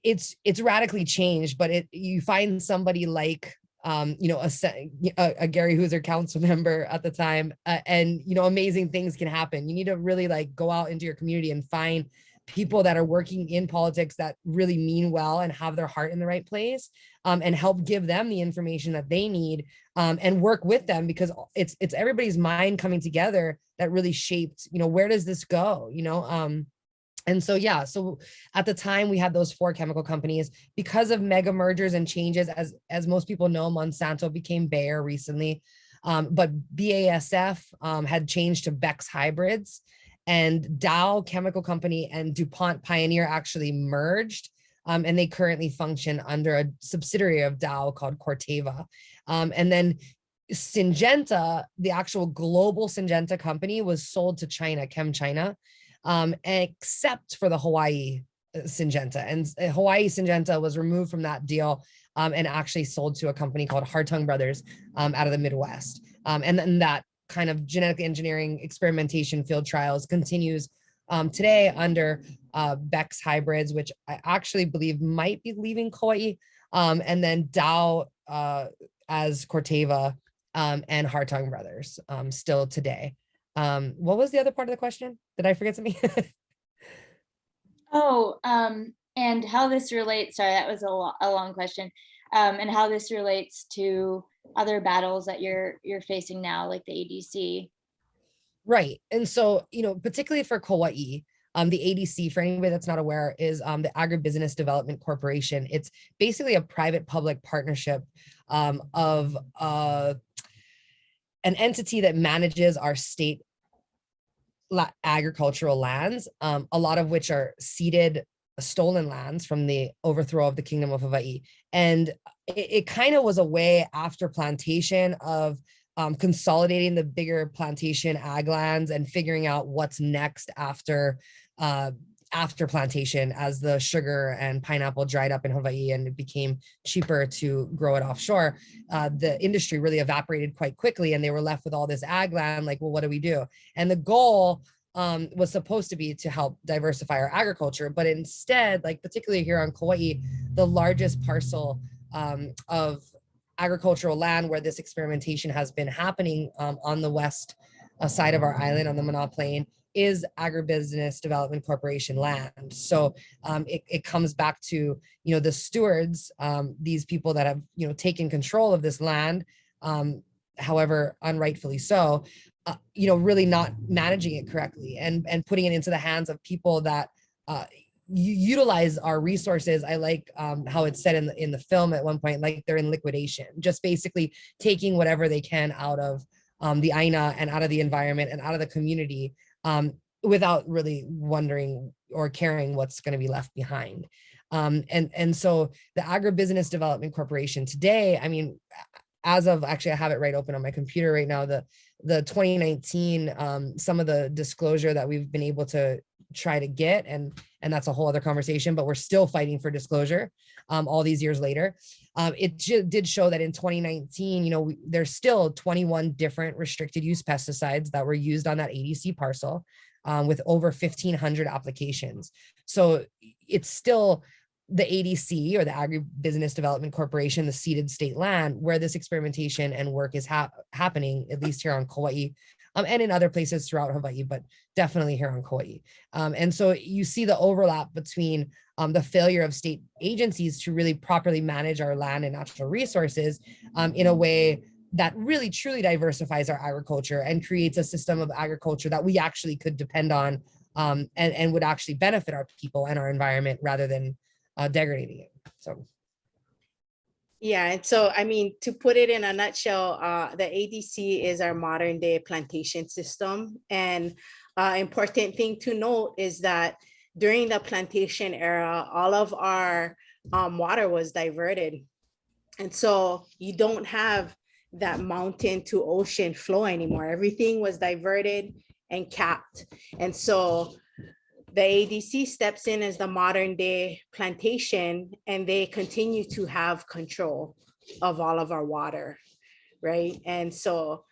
it's radically changed, but you find somebody like, a Gary Hooser council member at the time, and amazing things can happen. You need to really go out into your community and find people that are working in politics that really mean well and have their heart in the right place, and help give them the information that they need, and work with them, because it's everybody's mind coming together that really shaped, where does this go, And so, yeah, so at the time we had those 4 chemical companies. Because of mega mergers and changes, as most people know, Monsanto became Bayer recently, but BASF had changed to Beck's Hybrids, and Dow Chemical Company and DuPont Pioneer actually merged, and they currently function under a subsidiary of Dow called Corteva. And then Syngenta, the actual global Syngenta company, was sold to China, ChemChina, except for the Hawaii Syngenta. And Hawaii Syngenta was removed from that deal, and actually sold to a company called Hartung Brothers out of the Midwest. And then that kind of genetic engineering experimentation field trials continues today under Beck's Hybrids, which I actually believe might be leaving Kauai, and then Dow as Corteva, and Hartung Brothers still today. What was the other part of the question? Did I forget something? And how this relates, sorry, that was a long question, and how this relates to other battles that you're facing now, like the ADC. Right. And so, particularly for Kauai, the ADC, for anybody that's not aware, is the Agribusiness Development Corporation. It's basically a private-public partnership of an entity that manages our state agricultural lands, a lot of which are ceded, stolen lands from the overthrow of the Kingdom of Hawaii. And it kind of was a way after plantation of consolidating the bigger plantation ag lands and figuring out what's next after plantation, as the sugar and pineapple dried up in Hawaii and it became cheaper to grow it offshore. The industry really evaporated quite quickly, and they were left with all this ag land. Like, well, what do we do? And the goal was supposed to be to help diversify our agriculture, but instead, particularly here on Kauai, the largest parcel of agricultural land where this experimentation has been happening on the west side of our island, on the Mana Plain, is Agribusiness Development Corporation land. So it comes back to, the stewards, these people that have, taken control of this land, however unrightfully so, really not managing it correctly and putting it into the hands of people that utilize our resources. I like how it's said in the film at one point, like they're in liquidation, just basically taking whatever they can out of the Aina and out of the environment and out of the community, without really wondering or caring what's going to be left behind. And so the Agribusiness Development Corporation today, I mean, as of, actually, I have it right open on my computer right now, the 2019, some of the disclosure that we've been able to try to get, and that's a whole other conversation, but we're still fighting for disclosure all these years later. It did show that in 2019, there's still 21 different restricted use pesticides that were used on that ADC parcel, with over 1,500 applications. So it's still the ADC, or the Agribusiness Development Corporation, the ceded state land, where this experimentation and work is happening, at least here on Kauai, and in other places throughout Hawaii, but definitely here on Kauai. And so you see the overlap between the failure of state agencies to really properly manage our land and natural resources in a way that really truly diversifies our agriculture and creates a system of agriculture that we actually could depend on, and would actually benefit our people and our environment rather than degrading it. So Yeah, and so, I mean, to put it in a nutshell, the ADC is our modern day plantation system. And important thing to note is that during the plantation era, all of our water was diverted. And so you don't have that mountain to ocean flow anymore. Everything was diverted and capped. And so the ADC steps in as the modern day plantation, and they continue to have control of all of our water, right? And so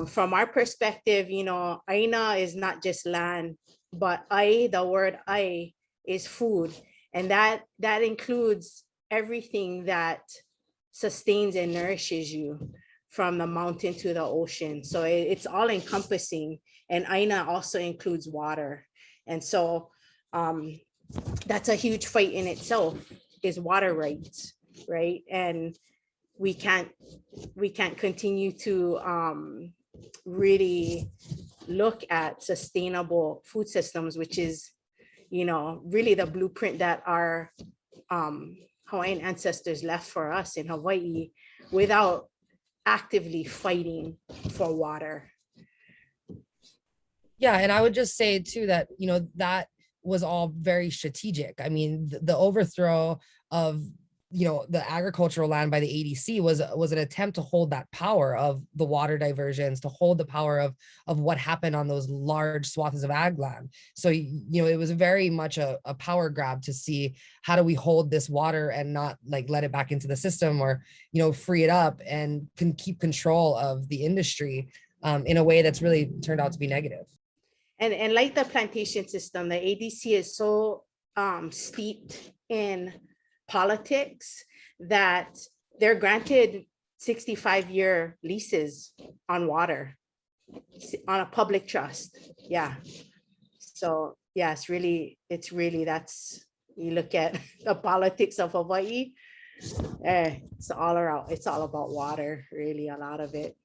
from our perspective, Aina is not just land, but the word ai is food. And that includes everything that sustains and nourishes you, from the mountain to the ocean. So it's all encompassing. And Aina also includes water. And so that's a huge fight in itself, is water rights, right? And we can't continue to really look at sustainable food systems, which is, really the blueprint that our Hawaiian ancestors left for us in Hawaii, without actively fighting for water. yeah, and I would just say too that, that was all very strategic. I mean, the overthrow of, the agricultural land by the ADC was an attempt to hold that power of the water diversions, to hold the power of what happened on those large swaths of ag land. So, it was very much a power grab to see, how do we hold this water and not like let it back into the system, or, free it up and can keep control of the industry in a way that's really turned out to be negative. And like the plantation system, the ADC is so steeped in politics that they're granted 65-year leases on water, on a public trust. Yeah. So yeah, it's really, that's, you look at the politics of Hawaii, it's all around, it's all about water, really, a lot of it.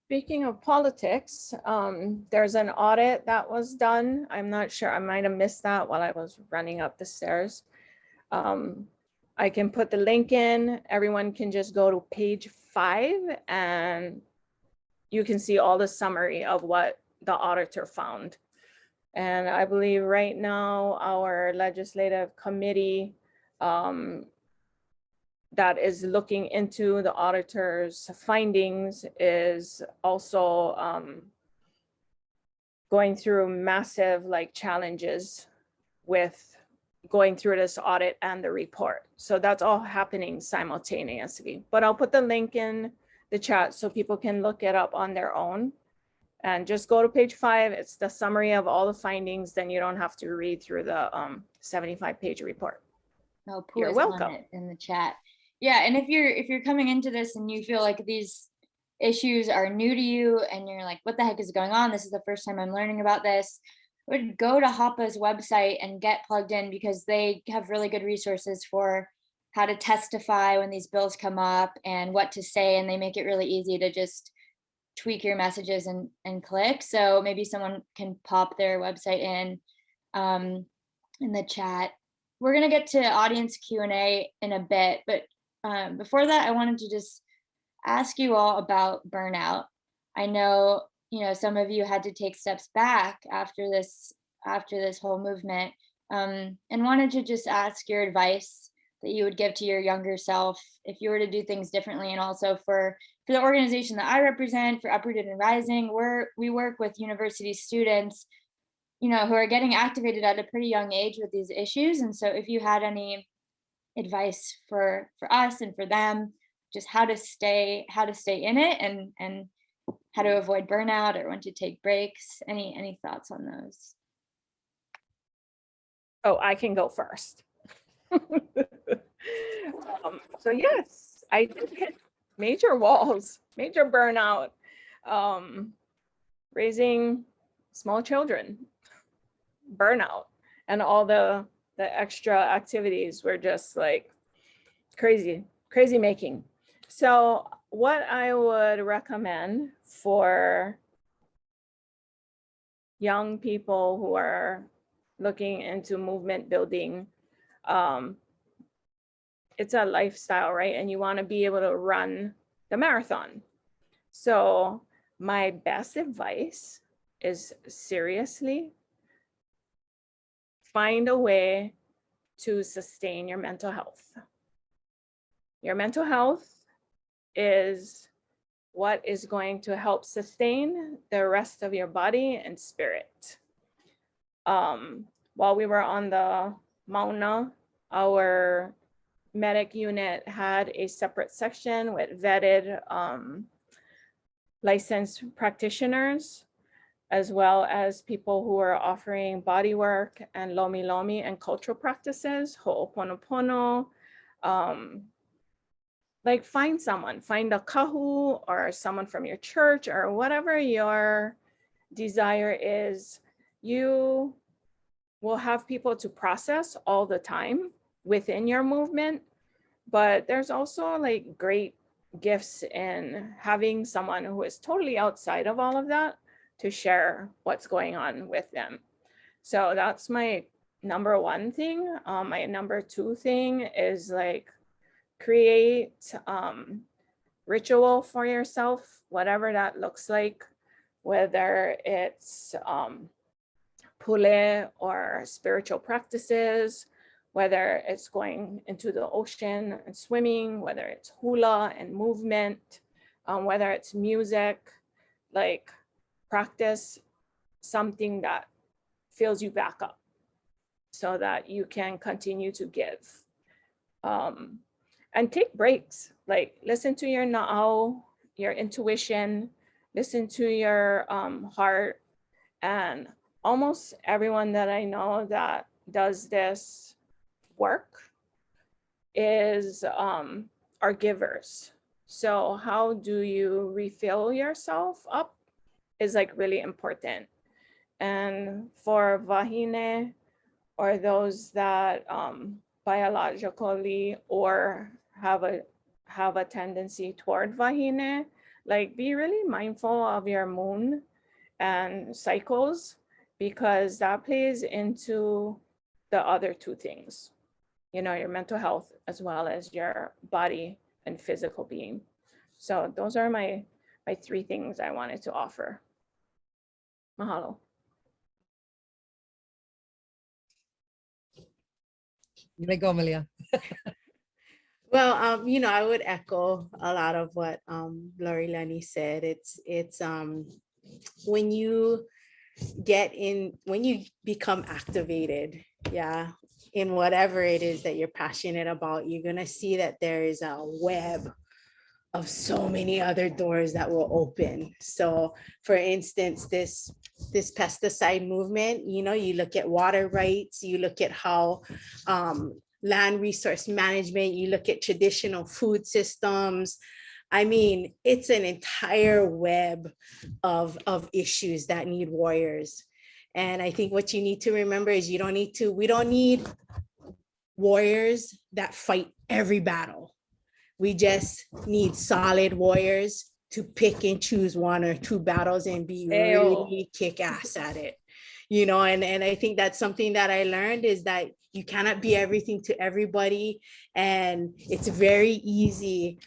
Speaking of politics, there's an audit that was done. I'm not sure, I might have missed that while I was running up the stairs. I can put the link in. Everyone can just go to page 5 and you can see all the summary of what the auditor found. And I believe right now our legislative committee that is looking into the auditor's findings is also going through massive challenges with going through this audit and the report. So that's all happening simultaneously. But I'll put the link in the chat so people can look it up on their own. And just go to page 5. It's the summary of all the findings. Then you don't have to read through the 75-page report. No, You're Poo's on welcome. it in the chat. Yeah, and if you're coming into this and you feel like these issues are new to you and you're like, what the heck is going on? This is the first time I'm learning about this. I would go to HAPA's website and get plugged in, because they have really good resources for how to testify when these bills come up and what to say. And they make it really easy to just tweak your messages and click. So maybe someone can pop their website in the chat. We're gonna get to audience Q&A in a bit, but before that, I wanted to just ask you all about burnout. I know, some of you had to take steps back after this whole movement, and wanted to just ask your advice that you would give to your younger self if you were to do things differently, and also for the organization that I represent, for Uprooted and Rising, we work with university students, who are getting activated at a pretty young age with these issues. And so if you had any advice for us and for them, just how to stay in it, and how to avoid burnout or when to take breaks, any thoughts on those? Oh, I can go first. So yes, I did hit major walls, major burnout, raising small children, burnout, and all the extra activities were just like crazy making. So what I would recommend for young people who are looking into movement building, it's a lifestyle, right? And you want to be able to run the marathon. So my best advice is seriously find a way to sustain your mental health. Your mental health is what is going to help sustain the rest of your body and spirit. While we were on the Mauna, our medic unit had a separate section with vetted licensed practitioners, as well as people who are offering body work and lomi lomi and cultural practices, ho'oponopono. Like find a kahu or someone from your church or whatever your desire is. You will have people to process all the time within your movement, but there's also like great gifts in having someone who is totally outside of all of that to share what's going on with them. So that's my number one thing. My number two thing is like create ritual for yourself, whatever that looks like, whether it's pule or spiritual practices, whether it's going into the ocean and swimming, whether it's hula and movement, whether it's music, like practice something that fills you back up so that you can continue to give. And take breaks, like listen to your na'au, your intuition, listen to your heart. And almost everyone that I know that does this work is are givers. So how do you refill yourself up is like really important. And for wahine, or those that biologically or have a tendency toward wahine, like be really mindful of your moon and cycles, because that plays into the other two things, your mental health as well as your body and physical being. So those are my three things I wanted to offer. Mahalo. You may go, Malia. Well, I would echo a lot of what Lori Lenny said. It's when you become activated, in whatever it is that you're passionate about, you're gonna see that there is a web of so many other doors that will open. So for instance, this pesticide movement, you look at water rights, you look at how land resource management, you look at traditional food systems. I mean, it's an entire web of issues that need warriors. And I think what you need to remember is we don't need warriors that fight every battle. We just need solid warriors to pick and choose one or two battles and be Ayo. really kick ass at it, you know. And I think that's something that I learned, is that you cannot be everything to everybody. And it's very easy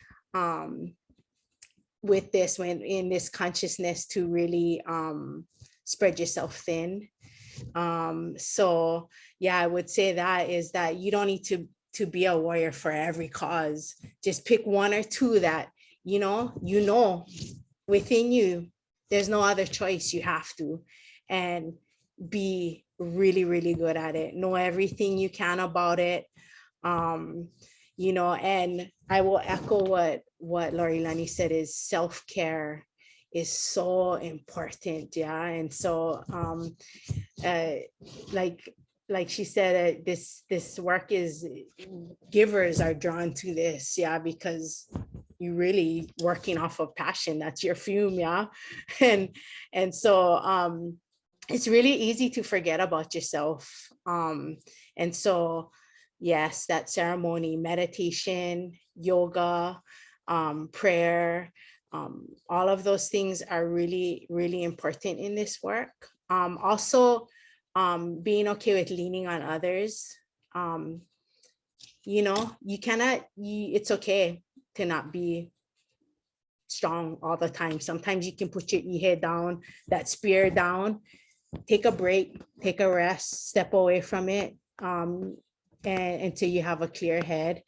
with this, when in this consciousness, to really spread yourself thin. So yeah, I would say that is that you don't need to be a warrior for every cause. Just pick one or two that you know within you there's no other choice, you have to, and be really, really good at it. Know everything you can about it. You know, and I will echo what Lorilani said, is self-care is so important. Yeah. And so like she said, this work is, givers are drawn to this, yeah, because you really working off of passion. That's your fume, yeah. And so it's really easy to forget about yourself. And so yes, that ceremony, meditation, yoga, prayer, all of those things are really, really important in this work. Also, being okay with leaning on others. You know, it's okay to not be strong all the time. Sometimes you can put your head down, that spear down, take a break, take a rest, step away from it, and until you have a clear head.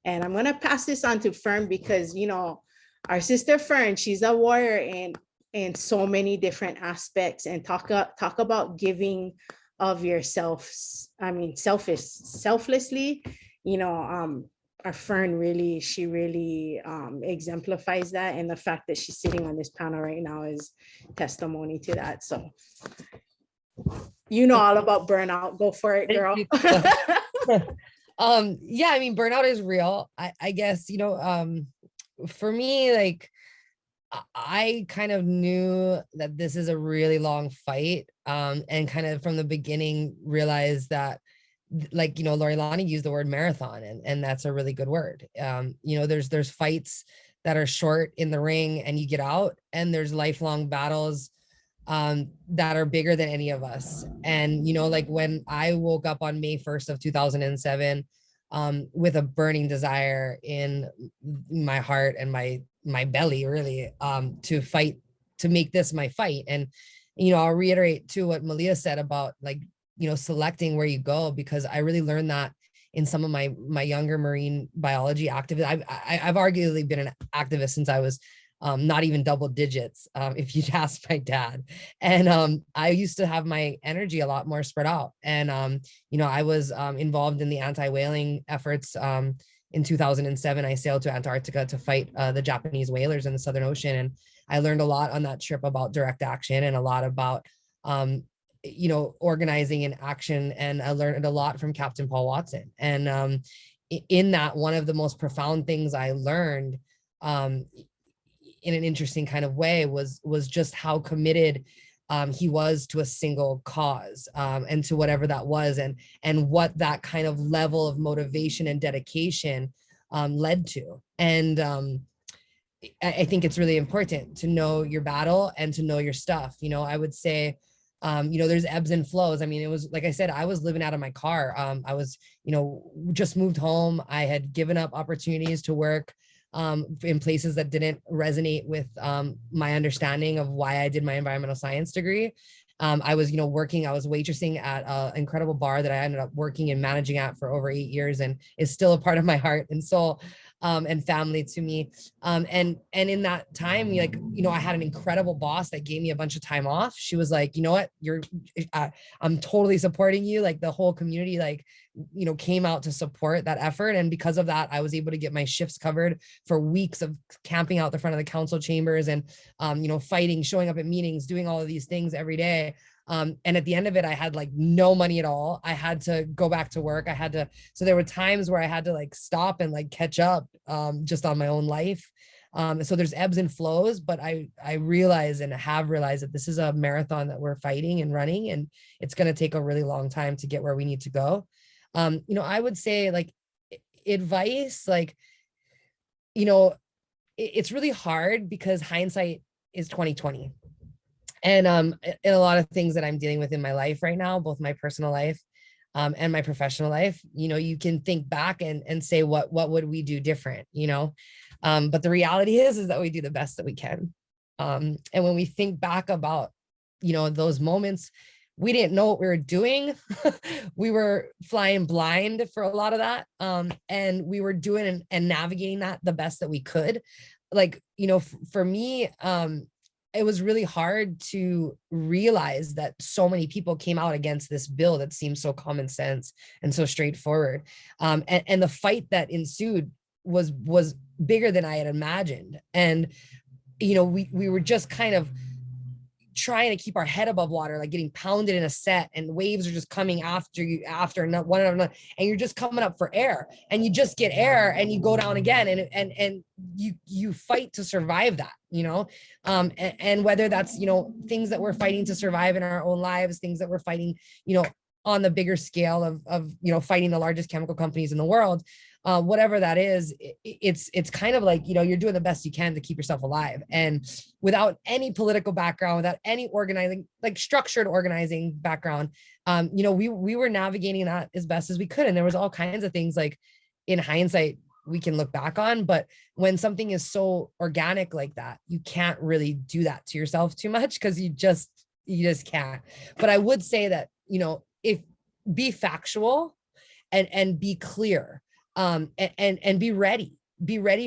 And I'm gonna pass this on to Fern, because you know, our sister Fern, she's a warrior in so many different aspects, and talk about giving of yourself. I mean, selflessly, you know, our Fern really, she really exemplifies that. And the fact that she's sitting on this panel right now is testimony to that. So, you know, all about burnout. Go for it, girl. Yeah, I mean, burnout is real. I guess, you know, for me, like, I kind of knew that this is a really long fight, and kind of from the beginning realized that, like, you know, Lorilani used the word marathon, and that's a really good word. You know, there's fights that are short in the ring and you get out, and there's lifelong battles that are bigger than any of us. And, you know, like when I woke up on May 1st of 2007, with a burning desire in my heart and my belly, really, to fight, to make this my fight. And, you know, I'll reiterate too what Malia said about, like, you know, selecting where you go, because I really learned that in some of my younger marine biology activists. I've arguably been an activist since I was not even double digits, if you'd ask my dad. And I used to have my energy a lot more spread out. And, you know, I was involved in the anti-whaling efforts. In 2007, I sailed to Antarctica to fight the Japanese whalers in the Southern Ocean. And I learned a lot on that trip about direct action, and a lot about, you know, organizing and action. And I learned a lot from Captain Paul Watson. And in that, one of the most profound things I learned, in an interesting kind of way, was just how committed he was to a single cause, and to whatever that was, and what that kind of level of motivation and dedication led to. And I think it's really important to know your battle and to know your stuff. You know, I would say, you know, there's ebbs and flows. I mean, it was, like I said, I was living out of my car. I was, you know, just moved home. I had given up opportunities to work in places that didn't resonate with my understanding of why I did my environmental science degree. I was, you know, working, I was waitressing at an incredible bar that I ended up working and managing at for over 8 years, and is still a part of my heart and soul, and family to me. And in that time, like, you know, I had an incredible boss that gave me a bunch of time off. She was like, you know what, I'm totally supporting you. Like, the whole community, like, you know, came out to support that effort. And because of that, I was able to get my shifts covered for weeks of camping out the front of the council chambers, and, you know, fighting, showing up at meetings, doing all of these things every day. And at the end of it, I had like no money at all. I had to go back to work. So there were times where I had to like stop and like catch up, just on my own life. So there's ebbs and flows, but I realize, and have realized, that this is a marathon that we're fighting and running, and it's going to take a really long time to get where we need to go. You know, I would say, like, advice, like, you know, it's really hard because hindsight is 2020. And in a lot of things that I'm dealing with in my life right now, both my personal life and my professional life, you know, you can think back and say, what would we do different, you know? But the reality is that we do the best that we can. And when we think back about, you know, those moments, we didn't know what we were doing. We were flying blind for a lot of that. And we were doing and navigating that the best that we could. Like, you know, for me, it was really hard to realize that so many people came out against this bill that seemed so common sense and so straightforward. And the fight that ensued was bigger than I had imagined. And, you know, we were just kind of trying to keep our head above water, like getting pounded in a set, and waves are just coming after you, after one another, and you're just coming up for air, and you just get air and you go down again, and you fight to survive that, you know. And whether that's, you know, things that we're fighting to survive in our own lives, things that we're fighting, you know, on the bigger scale of you know, fighting the largest chemical companies in the world, whatever that is, it's kind of like, you know, you're doing the best you can to keep yourself alive. And without any political background, without any organizing, like structured organizing background, you know, we were navigating that as best as we could. And there was all kinds of things, like, in hindsight, we can look back on, but when something is so organic like that, you can't really do that to yourself too much, because you just can't. But I would say that, you know, if be factual and be clear, and be ready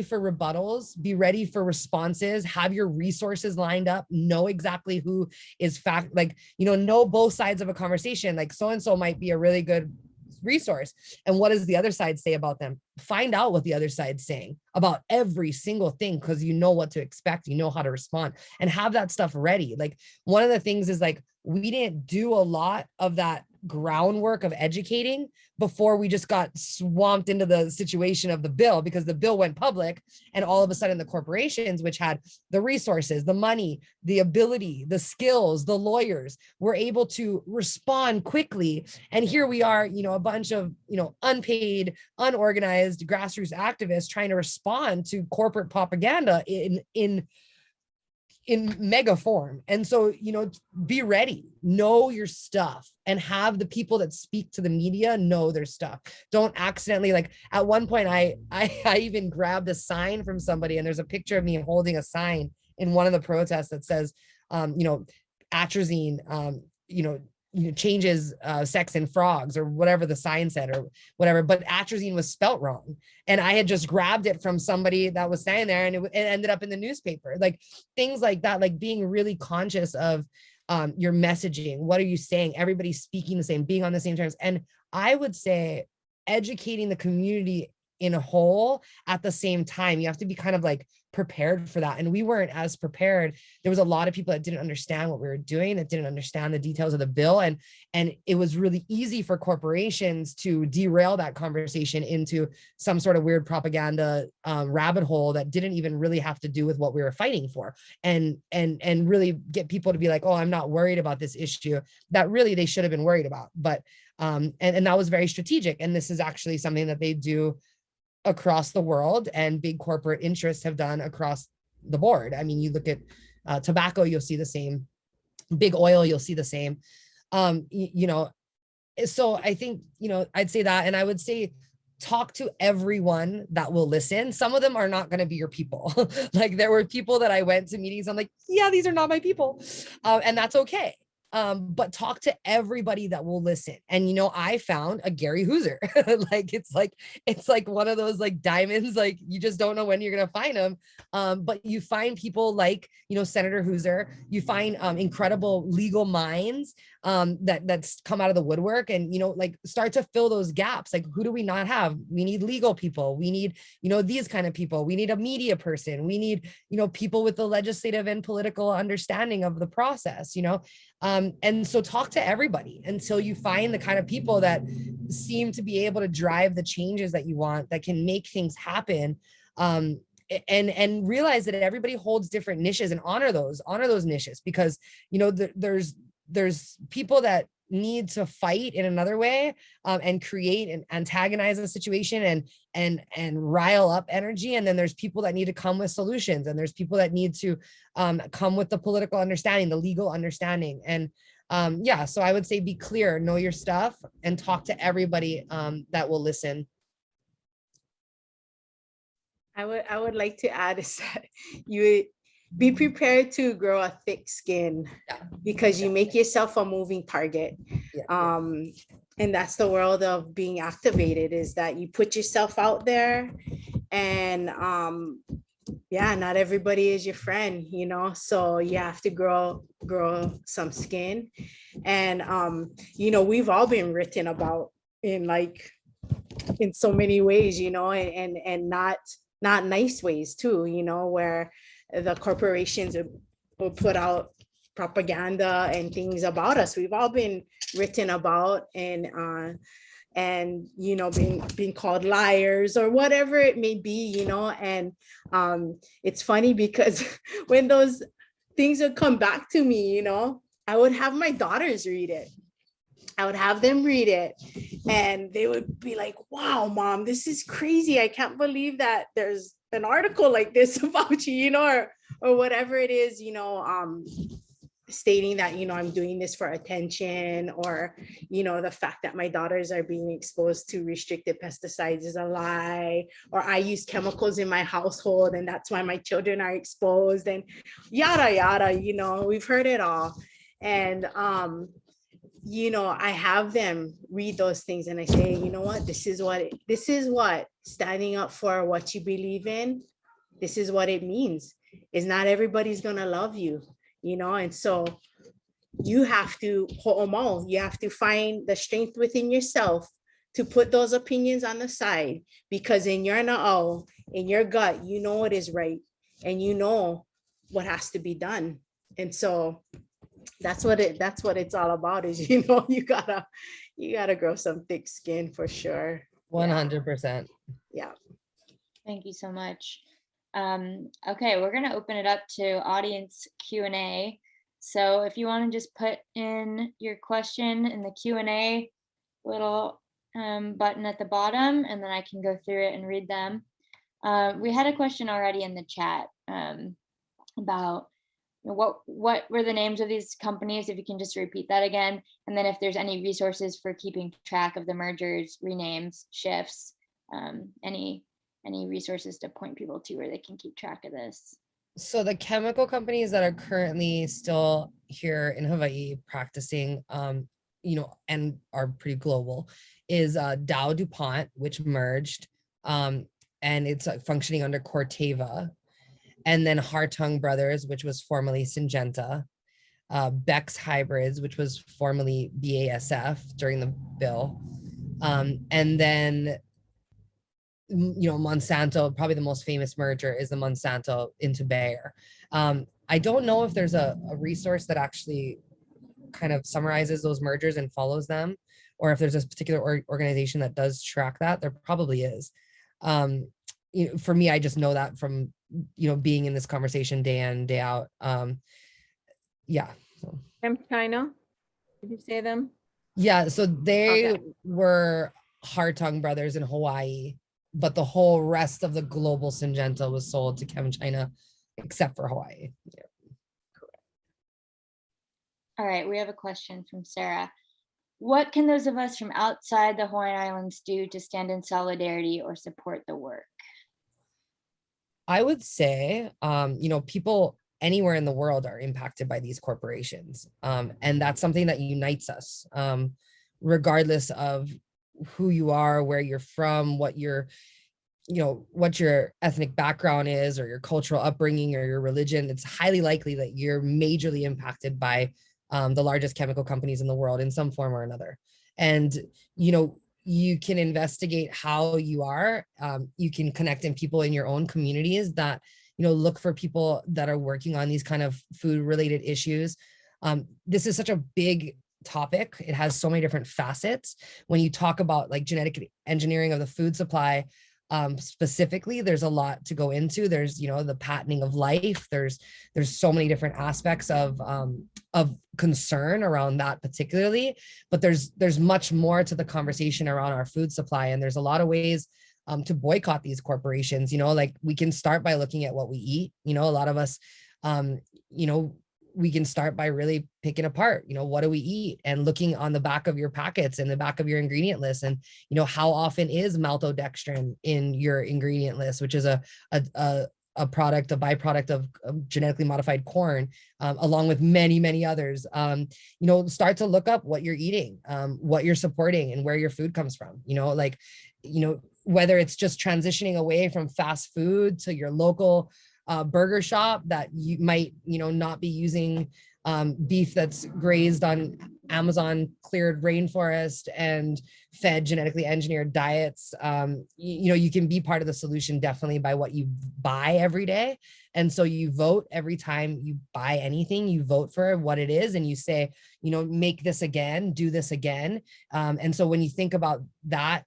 for rebuttals, be ready for responses, have your resources lined up, know exactly who is like, you know both sides of a conversation. Like, so-and-so might be a really good resource, and what does the other side say about them? Find out what the other side's saying about every single thing, because you know what to expect, you know how to respond, and have that stuff ready. Like, one of the things is, like, we didn't do a lot of that groundwork of educating before we just got swamped into the situation of the bill, because the bill went public, and all of a sudden the corporations, which had the resources, the money, the ability, the skills, the lawyers, were able to respond quickly. And here we are, you know, a bunch of, you know, unpaid, unorganized grassroots activists trying to respond to corporate propaganda in mega form. And so, you know, be ready, know your stuff, and have the people that speak to the media know their stuff. Don't accidentally, like, at one point, I even grabbed a sign from somebody, and there's a picture of me holding a sign in one of the protests that says, you know, atrazine, you know, changes sex in frogs, or whatever the sign said, or whatever, but atrazine was spelt wrong. And I had just grabbed it from somebody that was standing there, and it ended up in the newspaper. Like, things like that, like being really conscious of your messaging. What are you saying? Everybody's speaking the same, being on the same terms. And I would say educating the community in a whole at the same time. You have to be kind of like prepared for that. And we weren't as prepared. There was a lot of people that didn't understand what we were doing, that didn't understand the details of the bill. And it was really easy for corporations to derail that conversation into some sort of weird propaganda rabbit hole that didn't even really have to do with what we were fighting for. And really get people to be like, oh, I'm not worried about this issue that really they should have been worried about. But and that was very strategic. And this is actually something that they do across the world, and big corporate interests have done across the board. I mean, you look at tobacco, you'll see the same. Big oil, you'll see the same. You know, so I think, you know, I'd say that. And I would say, talk to everyone that will listen. Some of them are not going to be your people. Like, there were people that I went to meetings, I'm like, yeah, these are not my people. And that's okay. But talk to everybody that will listen. And, you know, I found a Gary Hooser. It's like one of those like diamonds, like you just don't know when you're going to find them. But you find people like, you know, Senator Hooser, you find incredible legal minds that's come out of the woodwork, and, you know, like, start to fill those gaps. Like, who do we not have? We need legal people. We need, you know, these kind of people. We need a media person. We need, you know, people with the legislative and political understanding of the process, you know. And so talk to everybody until you find the kind of people that seem to be able to drive the changes that you want, that can make things happen. And realize that everybody holds different niches, and honor those niches, because, you know, there's people that need to fight in another way, and create and antagonize the situation and rile up energy. And then there's people that need to come with solutions, and there's people that need to come with the political understanding, the legal understanding. And yeah, so I would say be clear, know your stuff, and talk to everybody that will listen. I would like to add is that you be prepared to grow a thick skin, Yeah. because you make yourself a moving target. Yeah. And that's the world of being activated, is that you put yourself out there, and yeah, not everybody is your friend, you know, so you have to grow some skin. And you know, we've all been written about in so many ways, you know, and not nice ways too, you know, where the corporations will put out propaganda and things about us. We've all been written about, and you know, being called liars or whatever it may be, you know. And it's funny because when those things would come back to me, you know, I would have my daughters read it. I would have them read it, and they would be like, wow, mom, this is crazy. I can't believe that there's an article like this about you, you know, or whatever it is, you know, stating that, you know, I'm doing this for attention, or, you know, the fact that my daughters are being exposed to restricted pesticides is a lie, or I use chemicals in my household and that's why my children are exposed, and yada, yada, you know, we've heard it all. And, you know, I have them read those things, and I say, you know what, this is what standing up for what you believe in, this is what it means, is not everybody's gonna love you, you know. And so you have to you have to find the strength within yourself to put those opinions on the side, because in your in your gut, you know what is right, and you know what has to be done. And so that's what it's all about, is, you know, you gotta grow some thick skin for sure. 100%. Yeah. Thank you so much. Okay, we're gonna open it up to audience Q&A. So if you want to just put in your question in the Q&A little button at the bottom, and then I can go through it and read them. We had a question already in the chat about what were the names of these companies, if you can just repeat that again, and then if there's any resources for keeping track of the mergers, renames, shifts, any resources to point people to where they can keep track of this. So the chemical companies that are currently still here in Hawaii practicing, you know, and are pretty global, is Dow DuPont, which merged, and it's functioning under Corteva. And then Hartung Brothers, which was formerly Syngenta, Beck's Hybrids, which was formerly BASF during the bill, and then, you know, Monsanto. Probably the most famous merger is the Monsanto into Bayer. I don't know if there's a resource that actually kind of summarizes those mergers and follows them, or if there's a particular organization that does track that. There probably is. You know, for me, I just know that from, you know, being in this conversation day in, day out. Yeah. So. ChemChina, did you say them? Yeah, so they Okay. were Hartung Brothers in Hawaii, but the whole rest of the global Syngenta was sold to ChemChina, except for Hawaii. Yeah. All right, we have a question from Sarah. What can those of us from outside the Hawaiian Islands do to stand in solidarity or support the work? I would say, you know, people anywhere in the world are impacted by these corporations. And that's something that unites us, regardless of who you are, where you're from, what your ethnic background is, or your cultural upbringing, or your religion. It's highly likely that you're majorly impacted by the largest chemical companies in the world in some form or another. And, you know, you can investigate how you are. You can connect in people in your own communities that, you know, look for people that are working on these kind of food related issues. This is such a big topic. It has so many different facets. When you talk about like genetic engineering of the food supply, specifically, there's a lot to go into. There's, you know, the patenting of life. There's so many different aspects of concern around that particularly, but there's much more to the conversation around our food supply. And there's a lot of ways to boycott these corporations. You know, like we can start by looking at what we eat. You know, a lot of us, you know, we can start by really picking apart, you know, what do we eat, and looking on the back of your packets and the back of your ingredient list. And, you know, how often is maltodextrin in your ingredient list, which is a byproduct of genetically modified corn, along with many others. You know, start to look up what you're eating, what you're supporting, and where your food comes from. You know, like, you know, whether it's just transitioning away from fast food to your local burger shop that you might, you know, not be using beef that's grazed on Amazon cleared rainforest and fed genetically engineered diets. You know, you can be part of the solution definitely by what you buy every day. And so you vote every time you buy anything, you vote for what it is, and you say, you know, make this again, do this again. And so when you think about that,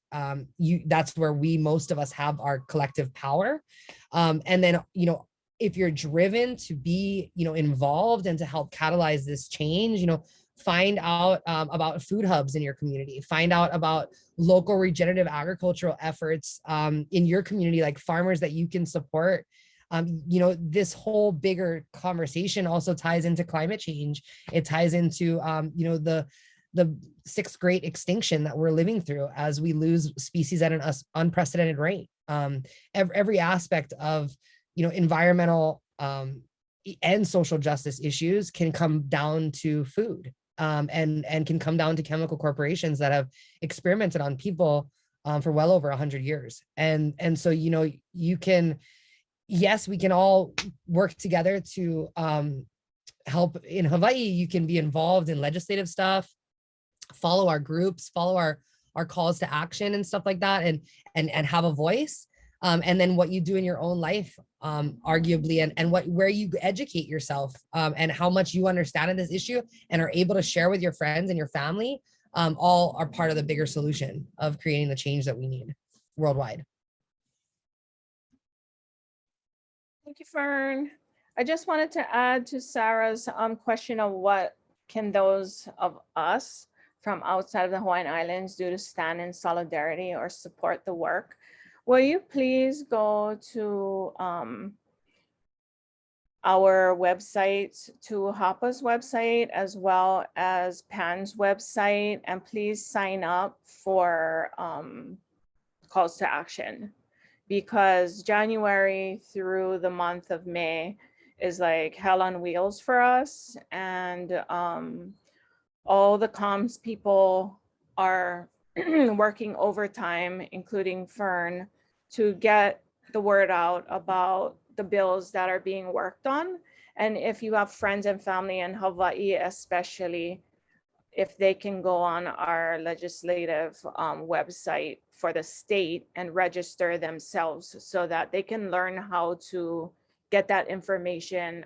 that's where most of us have our collective power. And then, you know, if you're driven to be, you know, involved and to help catalyze this change, you know, find out about food hubs in your community, find out about local regenerative agricultural efforts in your community, like farmers that you can support. You know, this whole bigger conversation also ties into climate change. It ties into, you know, the sixth great extinction that we're living through as we lose species at an unprecedented rate. Every aspect of, you know, environmental and social justice issues can come down to food, and can come down to chemical corporations that have experimented on people for well over 100 years. And so, you know, you can, yes, we can all work together to help. In Hawaii, you can be involved in legislative stuff, follow our groups, follow our calls to action and stuff like that, and have a voice. And then what you do in your own life, arguably, and where you educate yourself, and how much you understand in this issue and are able to share with your friends and your family, all are part of the bigger solution of creating the change that we need worldwide. Thank you, Fern. I just wanted to add to Sarah's question of what can those of us from outside of the Hawaiian Islands do to stand in solidarity or support the work. Will you please go to our website, to HAPA's website, as well as PAN's website, and please sign up for calls to action, because January through the month of May is like hell on wheels for us. And all the comms people are working overtime, including Fern, to get the word out about the bills that are being worked on. And if you have friends and family in Hawaii, especially, if they can go on our legislative website for the state and register themselves so that they can learn how to get that information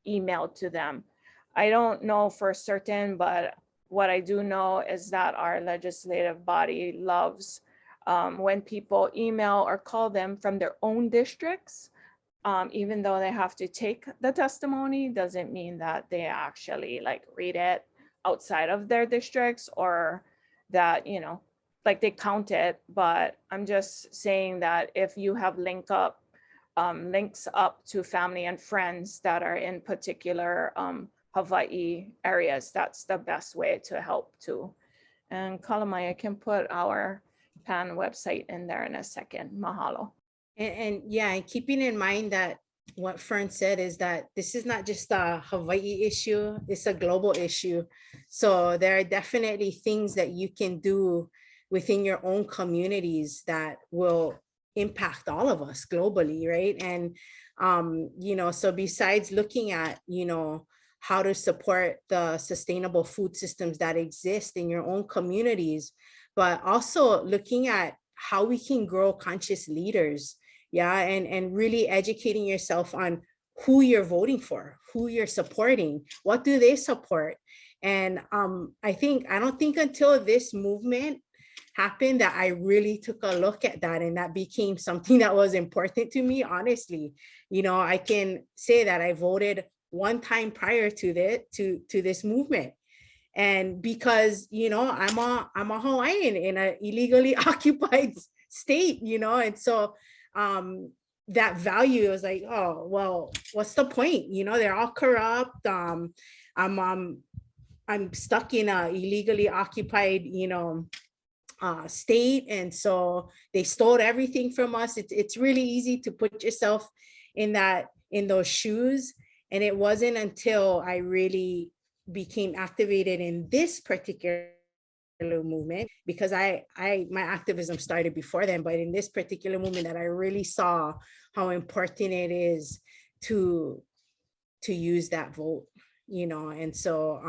emailed to them. I don't know for certain, but what I do know is that our legislative body loves when people email or call them from their own districts. Even though they have to take the testimony, doesn't mean that they actually like read it outside of their districts, or that, you know, like they count it. But I'm just saying that if you have links up to family and friends that are in particular Hawaii areas, that's the best way to help too. And Kalamaya can put our PAN website in there in a second. Mahalo. And yeah, and keeping in mind that what Fern said is that this is not just a Hawaii issue, it's a global issue. So there are definitely things that you can do within your own communities that will impact all of us globally, right? And, you know, so besides looking at, you know, how to support the sustainable food systems that exist in your own communities, but also looking at how we can grow conscious leaders, yeah, and really educating yourself on who you're voting for, who you're supporting, what do they support. And I don't think until this movement happened that I really took a look at that, and that became something that was important to me, honestly. You know, I can say that I voted one time prior to this movement. And because, you know, I'm a Hawaiian in an illegally occupied state, you know, and so that value was like, oh, well, what's the point? You know, they're all corrupt. I'm stuck in a illegally occupied, you know, state, and so they stole everything from us. It's really easy to put yourself in those shoes. And it wasn't until I really became activated in this particular movement, because my activism started before then, but in this particular movement, that I really saw how important it is to use that vote, you know. And so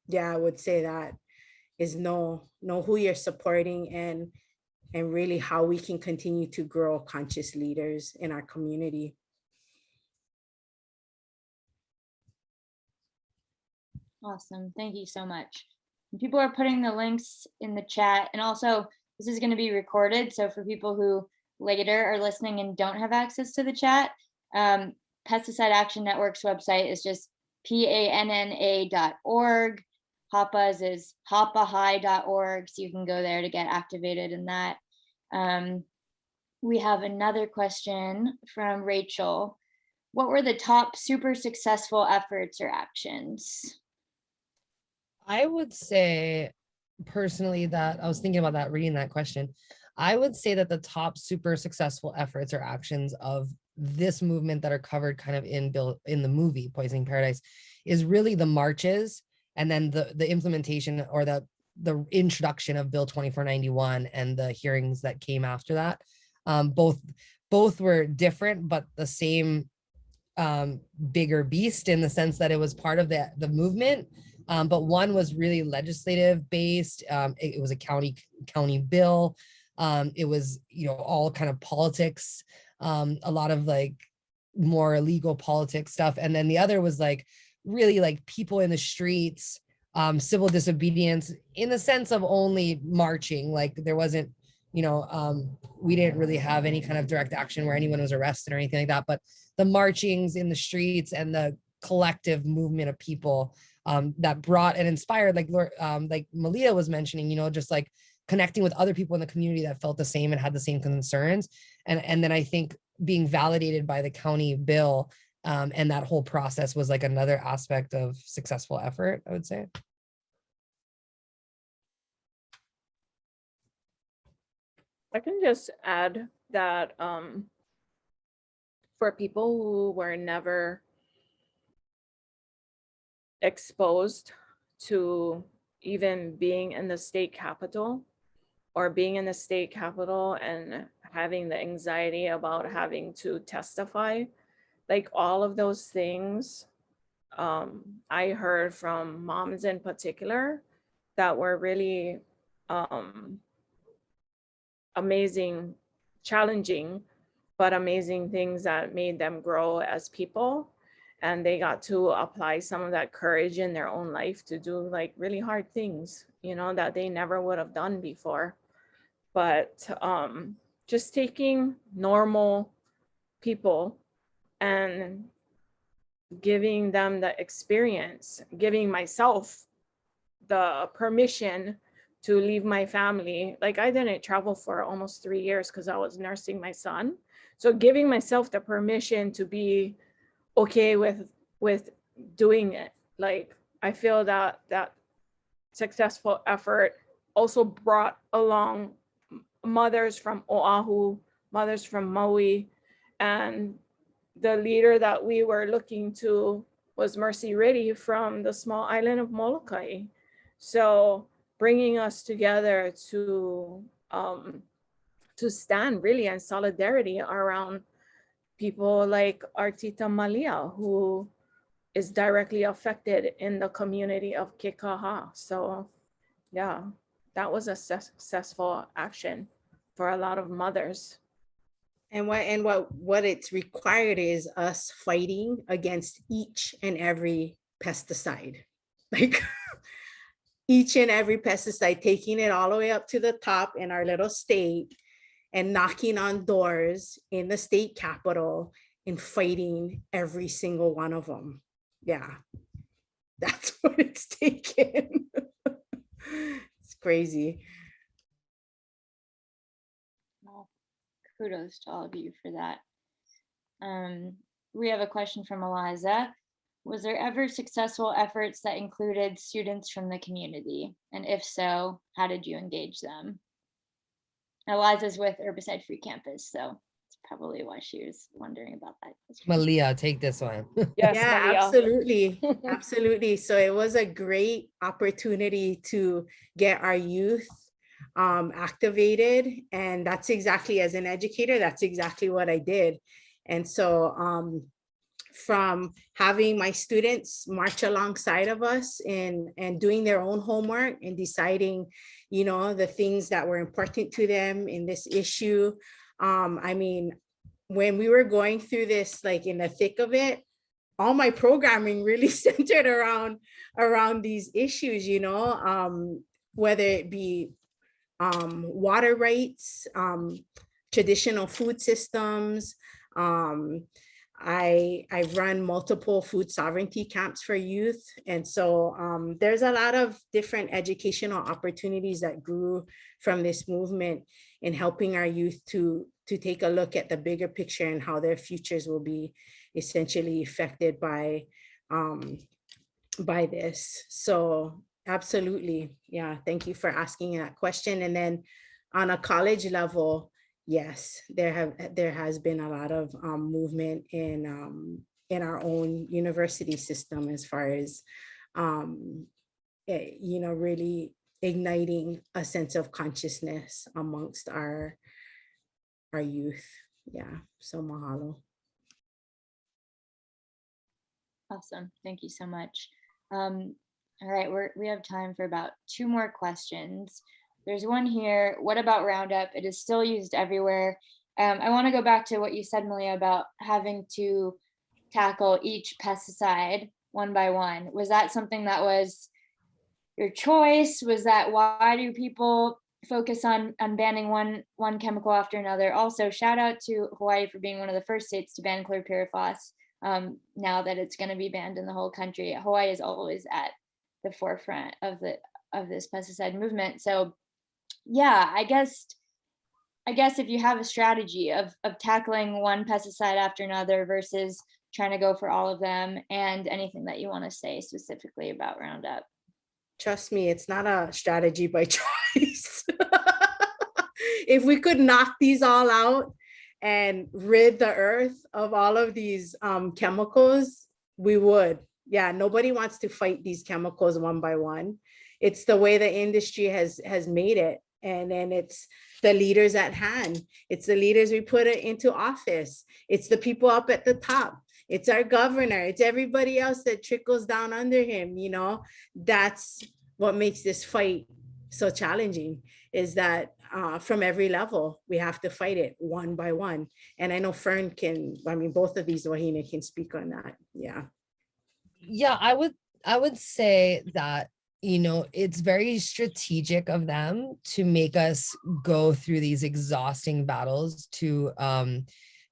yeah, I would say that is know who you're supporting, and really how we can continue to grow conscious leaders in our community. Awesome. Thank you so much. And people are putting the links in the chat, and also this is going to be recorded. So for people who later are listening and don't have access to the chat, Pesticide Action Network's website is just PANNA.org. HAPA's is hapahigh.org. So you can go there to get activated in that. We have another question from Rachel. What were the top super successful efforts or actions? I would say personally that I was thinking about that, reading that question. I would say that the top super successful efforts or actions of this movement that are covered kind of in the movie Poisoning Paradise is really the marches, and then the implementation or the introduction of Bill 2491 and the hearings that came after that. Both were different, but the same bigger beast, in the sense that it was part of the movement. But one was really legislative based. It was a county bill. It was, you know, all kind of politics, a lot of like more legal politics stuff. And then the other was like really like people in the streets, civil disobedience, in the sense of only marching. Like there wasn't, you know, we didn't really have any kind of direct action where anyone was arrested or anything like that. But the marchings in the streets and the collective movement of people that brought and inspired, like Malia was mentioning, you know, just like connecting with other people in the community that felt the same and had the same concerns. And then I think being validated by the county bill and that whole process was like another aspect of successful effort, I would say. I can just add that for people who were never exposed to even being in the state capitol, or being in the state capitol and having the anxiety about having to testify, like all of those things, I heard from moms in particular that were really amazing, challenging, but amazing things that made them grow as people. And they got to apply some of that courage in their own life to do like really hard things, you know, that they never would have done before. But just taking normal people and giving them the experience, giving myself the permission to leave my family. Like I didn't travel for almost 3 years because I was nursing my son. So giving myself the permission to be okay with doing it. Like I feel that successful effort also brought along mothers from Oahu, mothers from Maui, and the leader that we were looking to was Mercy Riddy from the small island of Molokai. So bringing us together to stand really in solidarity around people like Artita Malia, who is directly affected in the community of Kekaha. So yeah, that was a successful action for a lot of mothers. And what it's required is us fighting against each and every pesticide. Like each and every pesticide, taking it all the way up to the top in our little state and knocking on doors in the state capitol and fighting every single one of them. Yeah, that's what it's taken. It's crazy. Well, kudos to all of you for that. We have a question from Eliza. Was there ever successful efforts that included students from the community? And if so, how did you engage them? Eliza's with Herbicide Free Campus, so it's probably why she was wondering about that. Malia, take this one. Yes, Yeah, Malia. absolutely. Absolutely. So it was a great opportunity to get our youth activated. And that's exactly, as an educator, that's exactly what I did. And so from having my students march alongside of us and doing their own homework and deciding, you know, the things that were important to them in this issue. I mean, when we were going through this, like in the thick of it, all my programming really centered around these issues, you know, whether it be water rights, traditional food systems. I run multiple food sovereignty camps for youth. And so there's a lot of different educational opportunities that grew from this movement in helping our youth to take a look at the bigger picture and how their futures will be essentially affected by this. So absolutely. Yeah. Thank you for asking that question. And then on a college level, yes, there has been a lot of movement in our own university system as far as, you know, really igniting a sense of consciousness amongst our youth. Yeah, so mahalo. Awesome. Thank you so much. All right, we have time for about 2 more questions. There's one here. What about Roundup? It is still used everywhere. I want to go back to what you said, Malia, about having to tackle each pesticide one by one. Was that something that was your choice? Was that, why do people focus on banning one chemical after another? Also, shout out to Hawaii for being one of the first states to ban chlorpyrifos. Now that it's going to be banned in the whole country, Hawaii is always at the forefront of this pesticide movement. So yeah, I guess if you have a strategy of tackling one pesticide after another versus trying to go for all of them, and anything that you want to say specifically about Roundup. Trust me, it's not a strategy by choice. If we could knock these all out and rid the earth of all of these chemicals, we would. Yeah, nobody wants to fight these chemicals one by one. It's the way the industry has made it. And then it's the leaders at hand. It's the leaders we put it into office. It's the people up at the top. It's our governor. It's everybody else that trickles down under him. You know, that's what makes this fight so challenging, is that from every level, we have to fight it one by one. And I know Fern can, I mean, both of these Wahine can speak on that. Yeah. Yeah, I would say that, you know, it's very strategic of them to make us go through these exhausting battles to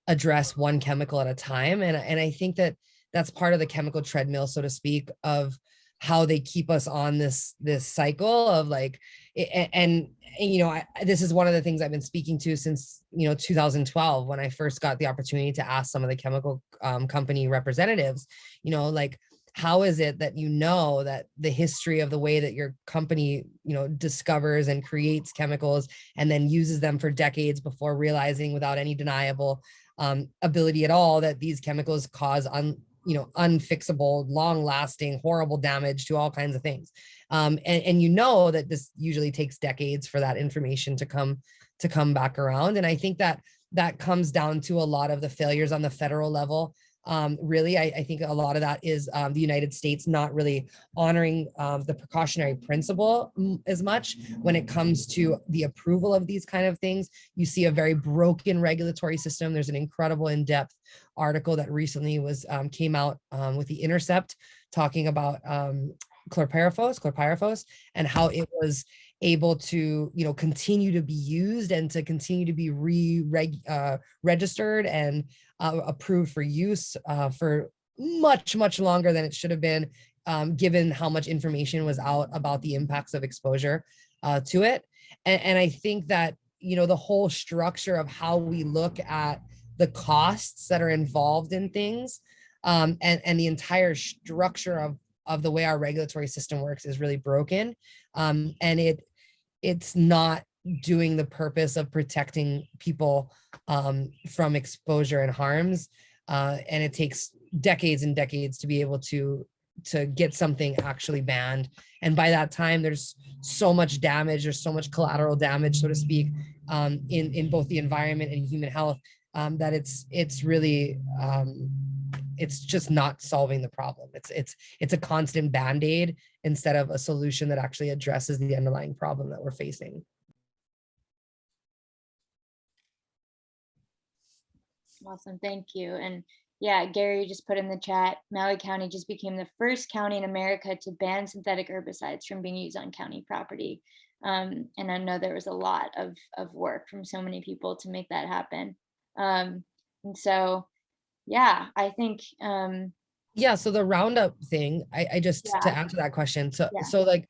address one chemical at a time. And I think that that's part of the chemical treadmill, so to speak, of how they keep us on this cycle of like, and you know, this is one of the things I've been speaking to since, you know, 2012, when I first got the opportunity to ask some of the chemical company representatives, you know, like, how is it that you know that the history of the way that your company, you know, discovers and creates chemicals and then uses them for decades before realizing without any deniable ability at all that these chemicals cause unfixable, long-lasting, horrible damage to all kinds of things. And you know that this usually takes decades for that information to come back around. And I think that comes down to a lot of the failures on the federal level. Really, I think a lot of that is the United States not really honoring the precautionary principle as much when it comes to the approval of these kind of things. You see a very broken regulatory system. There's an incredible in-depth article that recently came out with The Intercept talking about chlorpyrifos, and how it was able to, continue to be used and to continue to be registered and approved for use for much, much longer than it should have been, given how much information was out about the impacts of exposure to it. And I think that, the whole structure of how we look at the costs that are involved in things, and the entire structure of the way our regulatory system works is really broken. And it's not doing the purpose of protecting people from exposure and harms. And it takes decades and decades to be able to get something actually banned. And by that time, there's so much damage, there's so much collateral damage, so to speak, in both the environment and human health, that it's really, it's just not solving the problem. It's a constant band-aid instead of a solution that actually addresses the underlying problem that we're facing. Awesome, thank you. And yeah, Gary just put in the chat, Maui County just became the first county in America to ban synthetic herbicides from being used on county property. And I know there was a lot of work from so many people to make that happen. And so, yeah, I think. Yeah, so the Roundup thing, I just, to answer that question. So like,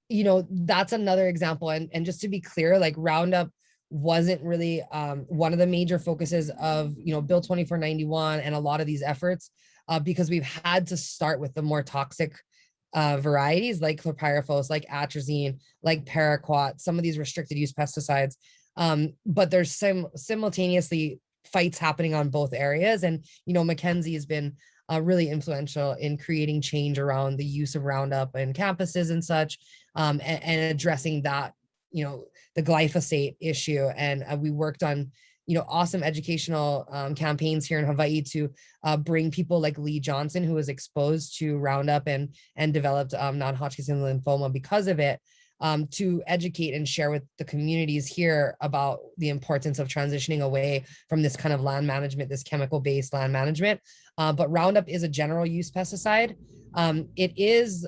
that's another example. And just to be clear, like Roundup wasn't really one of the major focuses of Bill 2491 and a lot of these efforts, because we've had to start with the more toxic varieties like chlorpyrifos, like atrazine, like paraquat, some of these restricted use pesticides. But there's simultaneously fights happening on both areas. And Mackenzie has been really influential in creating change around the use of Roundup in campuses and such, and addressing that, the glyphosate issue. And we worked on, awesome educational campaigns here in Hawaii to bring people like Lee Johnson, who was exposed to Roundup and developed non-Hodgkin's lymphoma because of it, to educate and share with the communities here about the importance of transitioning away from this kind of land management, this chemical-based land management. But Roundup is a general use pesticide. It is,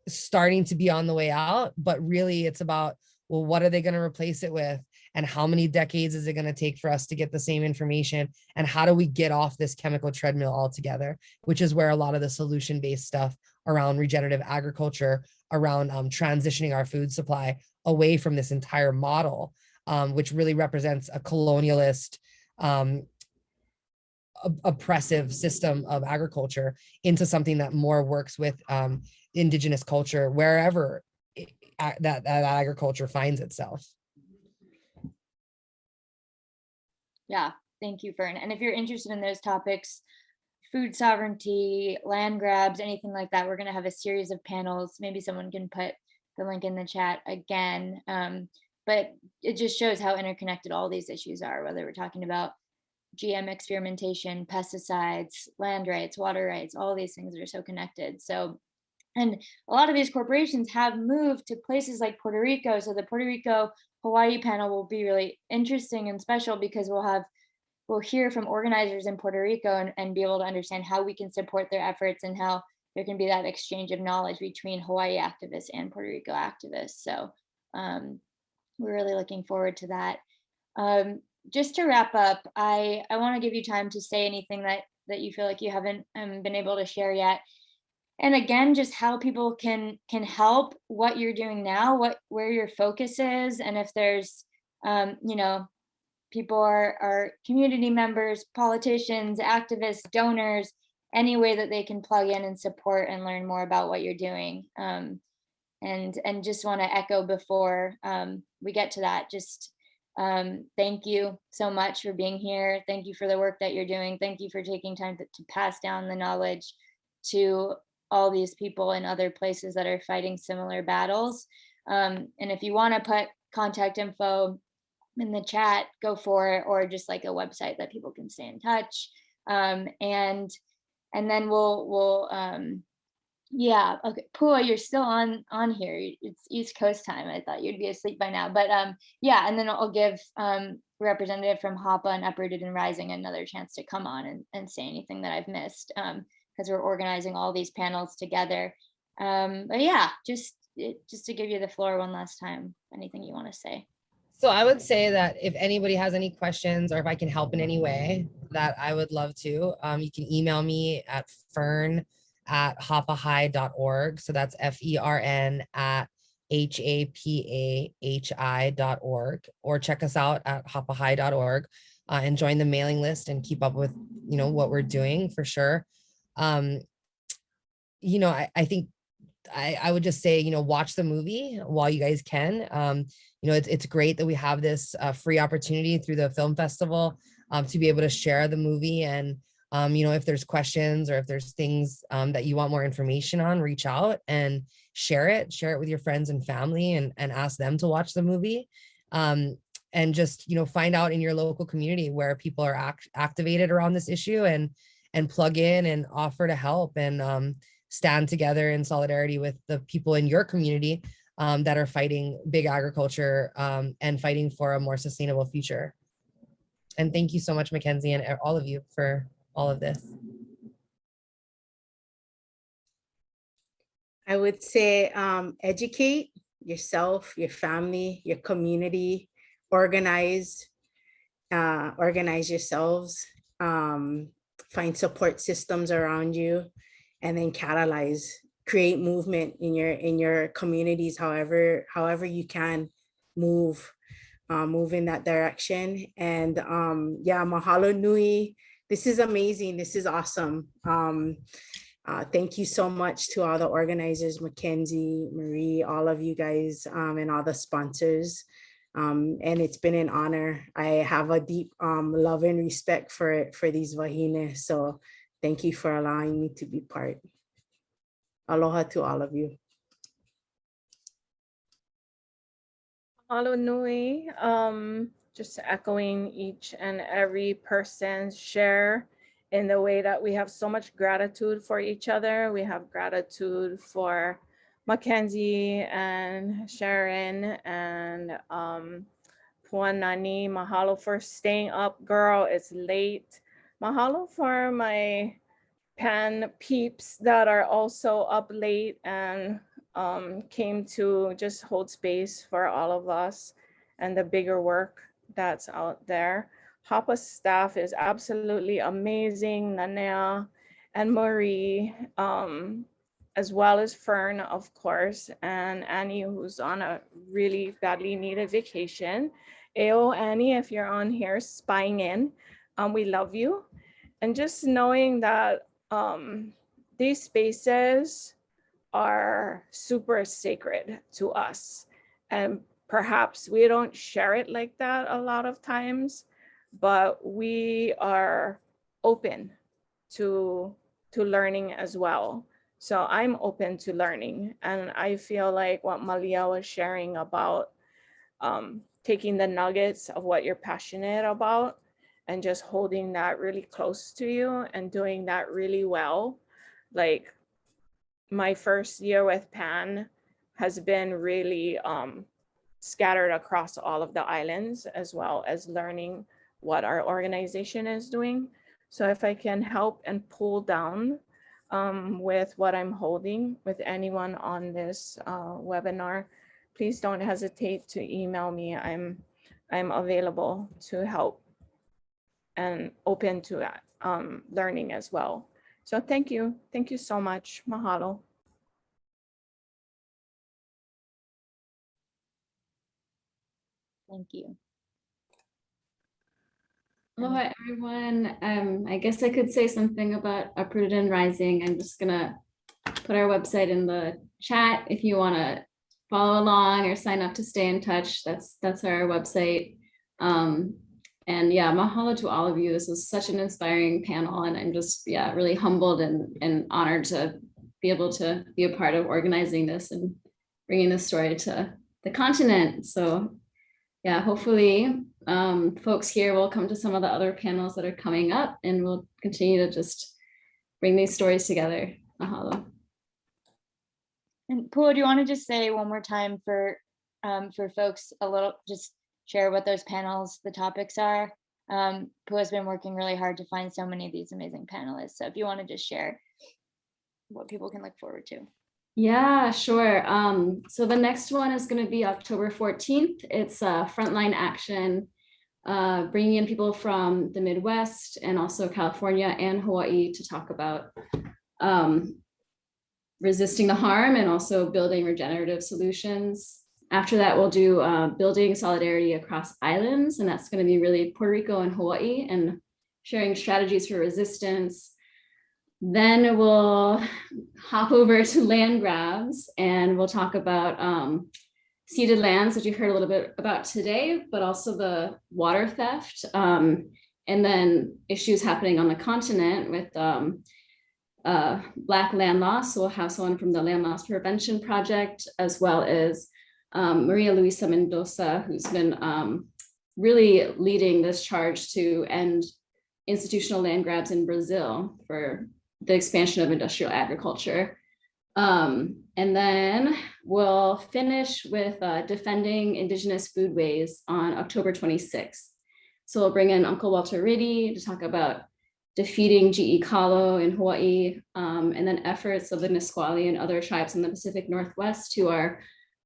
starting to be on the way out, but really it's about, well, what are they going to replace it with? And how many decades is it going to take for us to get the same information? And how do we get off this chemical treadmill altogether? Which is where a lot of the solution-based stuff around regenerative agriculture, around transitioning our food supply away from this entire model, which really represents a colonialist, oppressive system of agriculture, into something that more works with indigenous culture wherever that agriculture finds itself. Yeah, thank you, Fern. And if you're interested in those topics, food sovereignty, land grabs, anything like that, we're going to have a series of panels. Maybe someone can put the link in the chat again. But it just shows how interconnected all these issues are, whether we're talking about GM experimentation, pesticides, land rights, water rights, all these things are so connected. So, and a lot of these corporations have moved to places like Puerto Rico. So the Puerto Rico Hawaii panel will be really interesting and special, because we'll hear from organizers in Puerto Rico and be able to understand how we can support their efforts and how there can be that exchange of knowledge between Hawaii activists and Puerto Rico activists. So we're really looking forward to that. Just to wrap up, I want to give you time to say anything that you feel like you haven't been able to share yet. And again, just how people can help, what you're doing now, where your focus is, and if there's, people are community members, politicians, activists, donors, any way that they can plug in and support and learn more about what you're doing. And just want to echo before we get to that, just thank you so much for being here. Thank you for the work that you're doing. Thank you for taking time to pass down the knowledge to all these people in other places that are fighting similar battles. And if you want to put contact info in the chat, go for it, or just like a website that people can stay in touch. And then we'll yeah, okay, Pua, you're still on here. It's East Coast time. I thought you'd be asleep by now, but yeah, and then I'll give representative from HAPA and Uprooted and Rising another chance to come on and say anything that I've missed, because we're organizing all these panels together. But yeah, just to give you the floor one last time, anything you want to say. So I would say that if anybody has any questions or if I can help in any way, that I would love to. You can email me at fern@hapahigh.org. So that's FERN at HAPAHI.org, or check us out at hapahigh.org and join the mailing list and keep up with, what we're doing for sure. I think I would just say, watch the movie while you guys can. It's great that we have this free opportunity through the film festival to be able to share the movie. And, if there's questions or if there's things that you want more information on, reach out and share it with your friends and family, and ask them to watch the movie. And just, find out in your local community where people are activated around this issue, and plug in and offer to help, and stand together in solidarity with the people in your community that are fighting big agriculture and fighting for a more sustainable future. And thank you so much, Mackenzie, and all of you for all of this. I would say educate yourself, your family, your community, organize yourselves, find support systems around you, and then catalyze, create movement in your communities, however you can move in that direction. And yeah, mahalo nui. This is amazing. This is awesome. Thank you so much to all the organizers, Mackenzie, Marie, all of you guys, and all the sponsors. And it's been an honor. I have a deep love and respect for these wahine. So thank you for allowing me to be part. Aloha to all of you. Mahalo nui. Just echoing each and every person's share in the way that we have so much gratitude for each other. We have gratitude for Mackenzie and Sharon and Puanani. Mahalo for staying up, girl. It's late. Mahalo for my Pan peeps that are also up late and came to just hold space for all of us and the bigger work that's out there. HAPA staff is absolutely amazing. Nanea and Marie, as well as Fern, of course, and Annie, who's on a really badly needed vacation. Ao, Annie, if you're on here spying in, we love you. And just knowing that these spaces are super sacred to us. And perhaps we don't share it like that a lot of times, but we are open to learning as well. So I'm open to learning. And I feel like what Malia was sharing about taking the nuggets of what you're passionate about and just holding that really close to you and doing that really well. Like my first year with PAN has been really scattered across all of the islands, as well as learning what our organization is doing. So if I can help and pull down with what I'm holding with anyone on this webinar, please don't hesitate to email me. I'm available to help and open to that learning as well. So thank you so much. Mahalo. Thank you. Aloha, everyone. I guess I could say something about Uprooted and Rising. I'm just gonna put our website in the chat if you want to follow along or sign up to stay in touch. That's our website. And yeah, mahalo to all of you. This was such an inspiring panel, and I'm just really humbled and honored to be able to be a part of organizing this and bringing this story to the continent. So yeah, hopefully folks here will come to some of the other panels that are coming up, and we'll continue to just bring these stories together. Mahalo. And Pua, do you want to just say one more time for folks just share what those panels, the topics are? Pua's been working really hard to find so many of these amazing panelists. So if you want to just share what people can look forward to. Yeah, sure. So the next one is going to be October 14th. It's Frontline Action, bringing in people from the Midwest and also California and Hawaii to talk about resisting the harm and also building regenerative solutions. After that, we'll do building solidarity across islands, and that's going to be really Puerto Rico and Hawaii, and sharing strategies for resistance. Then we'll hop over to land grabs, and we'll talk about ceded lands, which you heard a little bit about today, but also the water theft, and then issues happening on the continent with Black land loss. So we'll have someone from the Land Loss Prevention Project, as well as Maria Luisa Mendoza, who's been really leading this charge to end institutional land grabs in Brazil for the expansion of industrial agriculture. And then we'll finish with defending Indigenous foodways on October 26th. So we'll bring in Uncle Walter Riddy to talk about defeating GE Kalo in Hawaii, and then efforts of the Nisqually and other tribes in the Pacific Northwest who are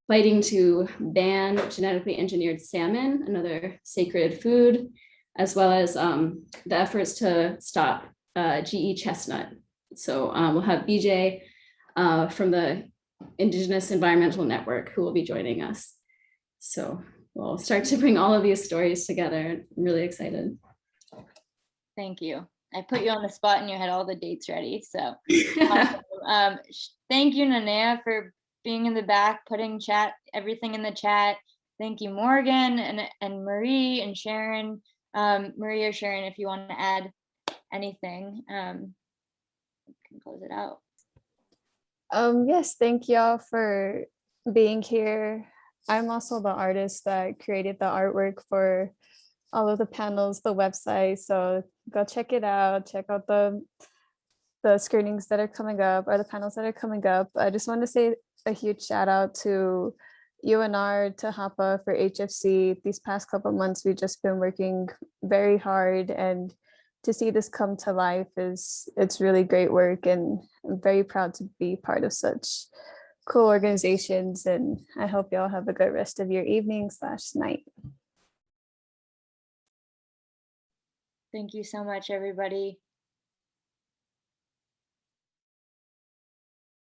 fighting to ban genetically engineered salmon, another sacred food, as well as the efforts to stop GE chestnut. So we'll have BJ from the Indigenous Environmental Network who will be joining us. So we'll start to bring all of these stories together. I'm really excited. Thank you. I put you on the spot and you had all the dates ready. So thank you, Nanea, for being in the back, putting everything in the chat. Thank you, Morgan and Marie and Sharon. Marie or Sharon, if you want to add anything, we can close it out. Yes, thank y'all for being here. I'm also the artist that created the artwork for all of the panels, the website. So go check it out. Check out the screenings that are coming up, or the panels that are coming up. I just want to say a huge shout out to UNR, to HAPA, for HFC. These past couple of months, we've just been working very hard, and to see this come to life it's really great work, and I'm very proud to be part of such cool organizations. And I hope y'all have a good rest of your evening/night. Thank you so much, everybody.